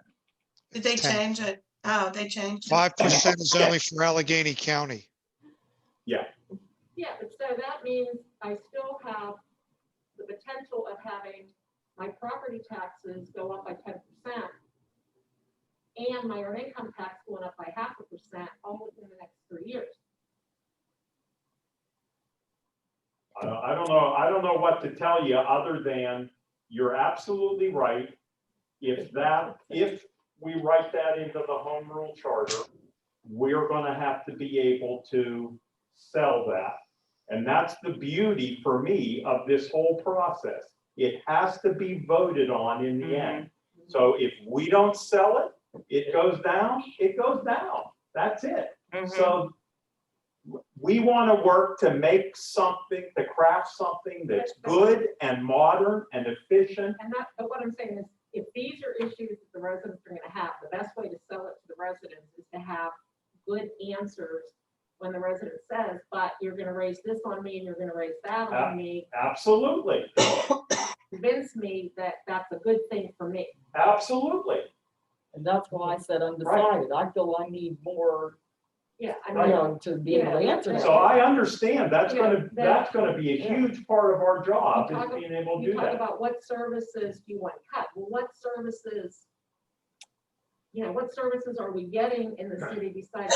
Did they 10. change it? Oh, they changed it. 5% is only for Allegheny County. Yeah, but so that means I still have the potential of having my property taxes go up by 10%. and my earned income tax going up by 0.5%, all within the next 3 years. I don't know what to tell you other than you're absolutely right. If we write that into the home rule charter, we're gonna have to be able to sell that. And that's the beauty for me of this whole process. It has to be voted on in the end. So if we don't sell it, it goes down, it goes down. That's it. So we want to work to make something, to craft something that's good and modern and efficient. And that, but what I'm saying is, if these are issues that the residents are gonna have, the best way to sell it to the residents is to have good answers when the resident says, but you're gonna raise this on me and you're gonna raise that on me. Absolutely, Convince me that that's a good thing for me. absolutely. And that's why I said undecided. I feel I need more, Yeah, I you mean, know, to be able to answer that. So I understand that's Yeah, that's gonna be a yeah. huge part of our job, You is talk- being able to you do talk that. about what services do you want cut? Well, what services, what services are we getting in the city besides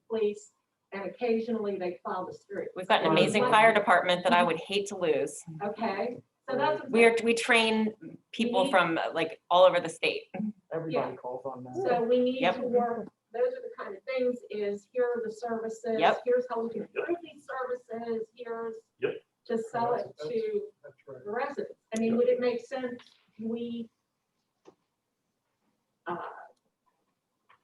police? And occasionally they plow the street. We've got an amazing fire department that I would hate to lose. Okay, so that's. We train people from like all over the state. Everybody calls on that. So we need Yep. to work, those are the kind of things, is here are the services. Yep. Here's how we can improve these services, here's. Yep. To sell it to That's right. the residents. I mean, would it make sense,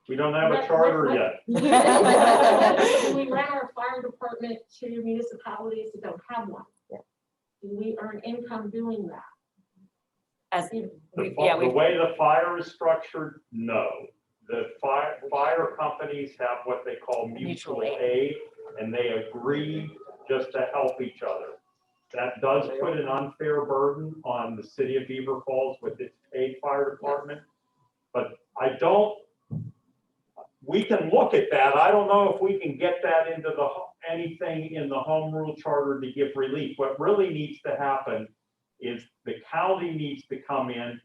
We don't have a charter yet. do we rent our fire department to municipalities that don't have one? Yeah. Do we earn income doing that? As, The we way the fire is structured, no. The fire companies have what they call mutual Mutual aid, and they agree just to help each other. That does put an unfair burden on the city of Beaver Falls with its paid fire department. But we can look at that. I don't know if we can get that into anything in the home rule charter to give relief. What really needs to happen is the county needs to come in,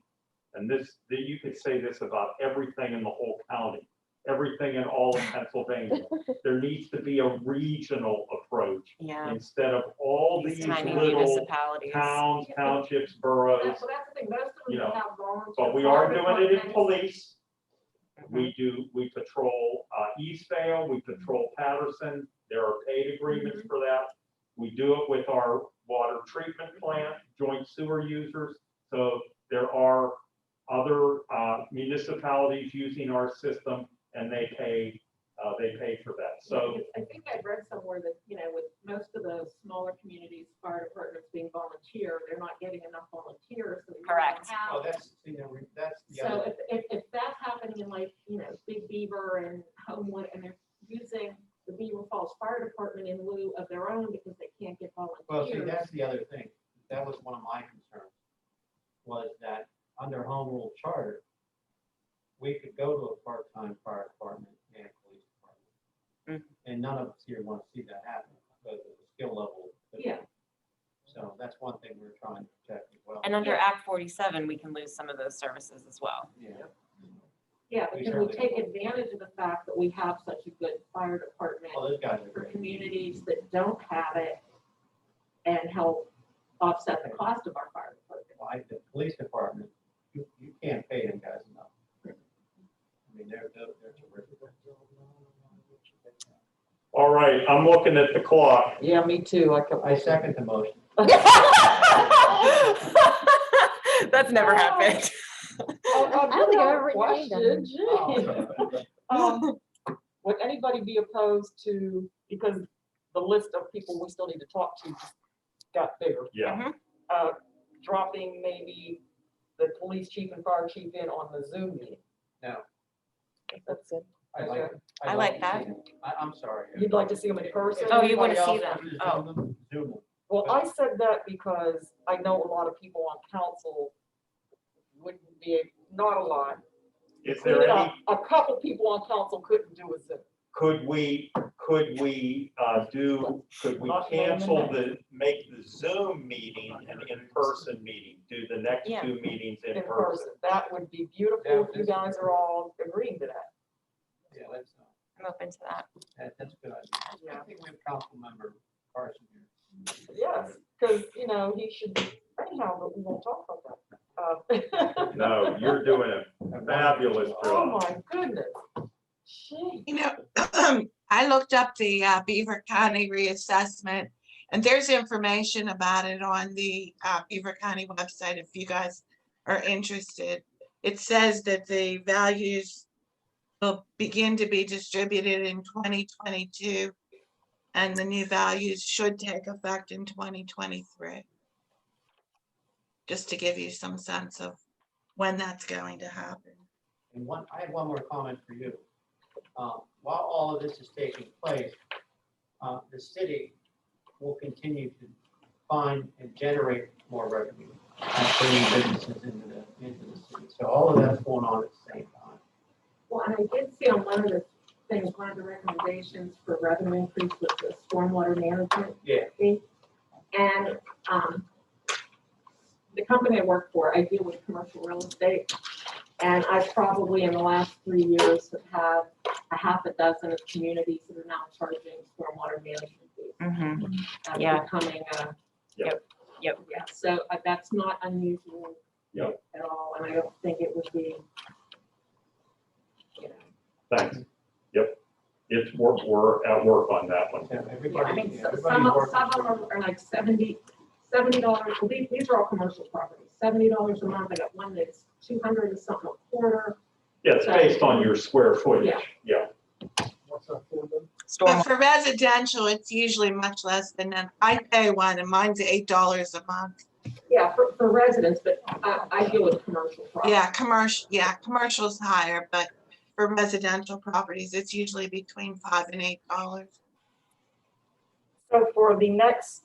and you could say this about everything in the whole county, everything in all of Pennsylvania. There needs to be a regional approach yeah, instead of all these these tiny little municipalities. towns, townships, boroughs. That's the thing, most of You them know, have volunteer. But we are fire doing it in departments. police. We patrol Eastvale, we patrol Patterson. There are paid agreements for that. We do it with our water treatment plant, joint sewer users. So there are other municipalities using our system, and they pay for that. So I think I read somewhere that, with most of the smaller communities, fire departments being volunteer, they're not getting enough volunteers. So they don't Correct. have- Oh, that's the So other. if that's happening in like, Big Beaver and Homewood, and they're using the Beaver Falls Fire Department in lieu of their own because they can't get Well, see, volunteers. that's the other thing. That was one of my concerns, was that under home rule charter, we could go to a part-time fire department and a police department. And none of us here want to see that happen because of the skill level. Yeah. So that's one thing we're trying to protect as well. And under Act 47, we can lose some of those services as well. Yeah. Yeah, but We can we certainly take will. advantage of the fact that we have such a good fire department Well, those guys are for great. communities that don't have it and help offset the cost of our fire department? Like the police department, you can't pay them guys enough. I mean, they're terrific. all right, I'm looking at the clock. Yeah, me too. I second the motion. That's never happened. I don't think I've ever written your name down. Question. Would anybody be opposed to, because the list of people we still need to talk to just got bigger, Yeah, dropping maybe the police chief and fire chief in on the Zoom meeting? No, That's good. I like. I like to that. see them. I'm sorry. You'd like to see them in person? Oh, you want to see Everybody them? else Oh, wants to Zoom them. Well, I said that because I know a lot of people on council wouldn't be, not a lot. is there any, A couple people on council couldn't do a Zoom. could we cancel make the Zoom meeting an in-person meeting, do the next Yeah. 2 meetings in In person? person, that would be beautiful if you guys are all agreeing to that. Yeah, that's, I'm open to that. that's a good idea. Yeah. I think we have council member Carson here. Yes, because, you know, he should, anyhow, but we won't talk about that. No, you're doing a fabulous Oh, job. my goodness. Gee. You know, I looked up the Beaver County reassessment, and there's information about it on the Beaver County website if you guys are interested. It says that the values will begin to be distributed in 2022, and the new values should take effect in 2023. Just to give you some sense of when that's going to happen. And I have one more comment for you. While all of this is taking place, the city will continue to find and generate more revenue and bringing businesses into the city. So all of that's going on at the same time. Well, and I did see on one of the things, one of the recommendations for revenue increase was the stormwater management Yeah. fee. And, the company I work for, I deal with commercial real estate. And I probably in the last 3 years have had a half a dozen of communities that are now charging stormwater management fees. Mm-hmm. Yeah. Becoming a. Yep. Yep. Yeah, so that's not unusual. Yep. At all, and I don't think it would be, you know. Thanks. Yep. It's, we're at work on that one. Yeah, Yeah, I everybody, mean, everybody's some of working. them are like $70. Well, these are all commercial properties, $70 a month. I got one that's 200 and something a quarter. Yeah, it's based on your square footage. Yeah. What's that for them? But for residential, it's usually much less than that. I pay one and mine's $8 a month. Yeah, for residents, but I deal with commercial properties. Yeah, commercial's higher, but for residential properties, it's usually between $5 and $8. So for the next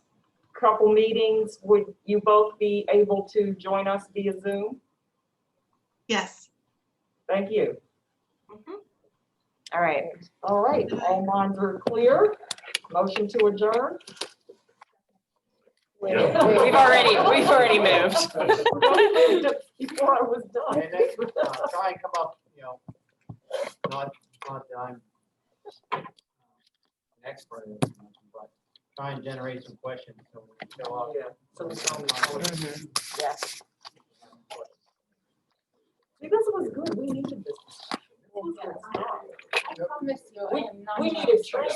couple meetings, would you both be able to join us via Zoom? Yes. Thank you. All right. All right, all minds are clear. Motion to adjourn. Yeah. We've already moved. Before I was done. And then, try and come up, you know, not that I'm an expert in this, but try and generate some questions so we can show up. Yeah, so we don't- Yeah. See, this was good. We needed this. I promise you, I am not. We needed training.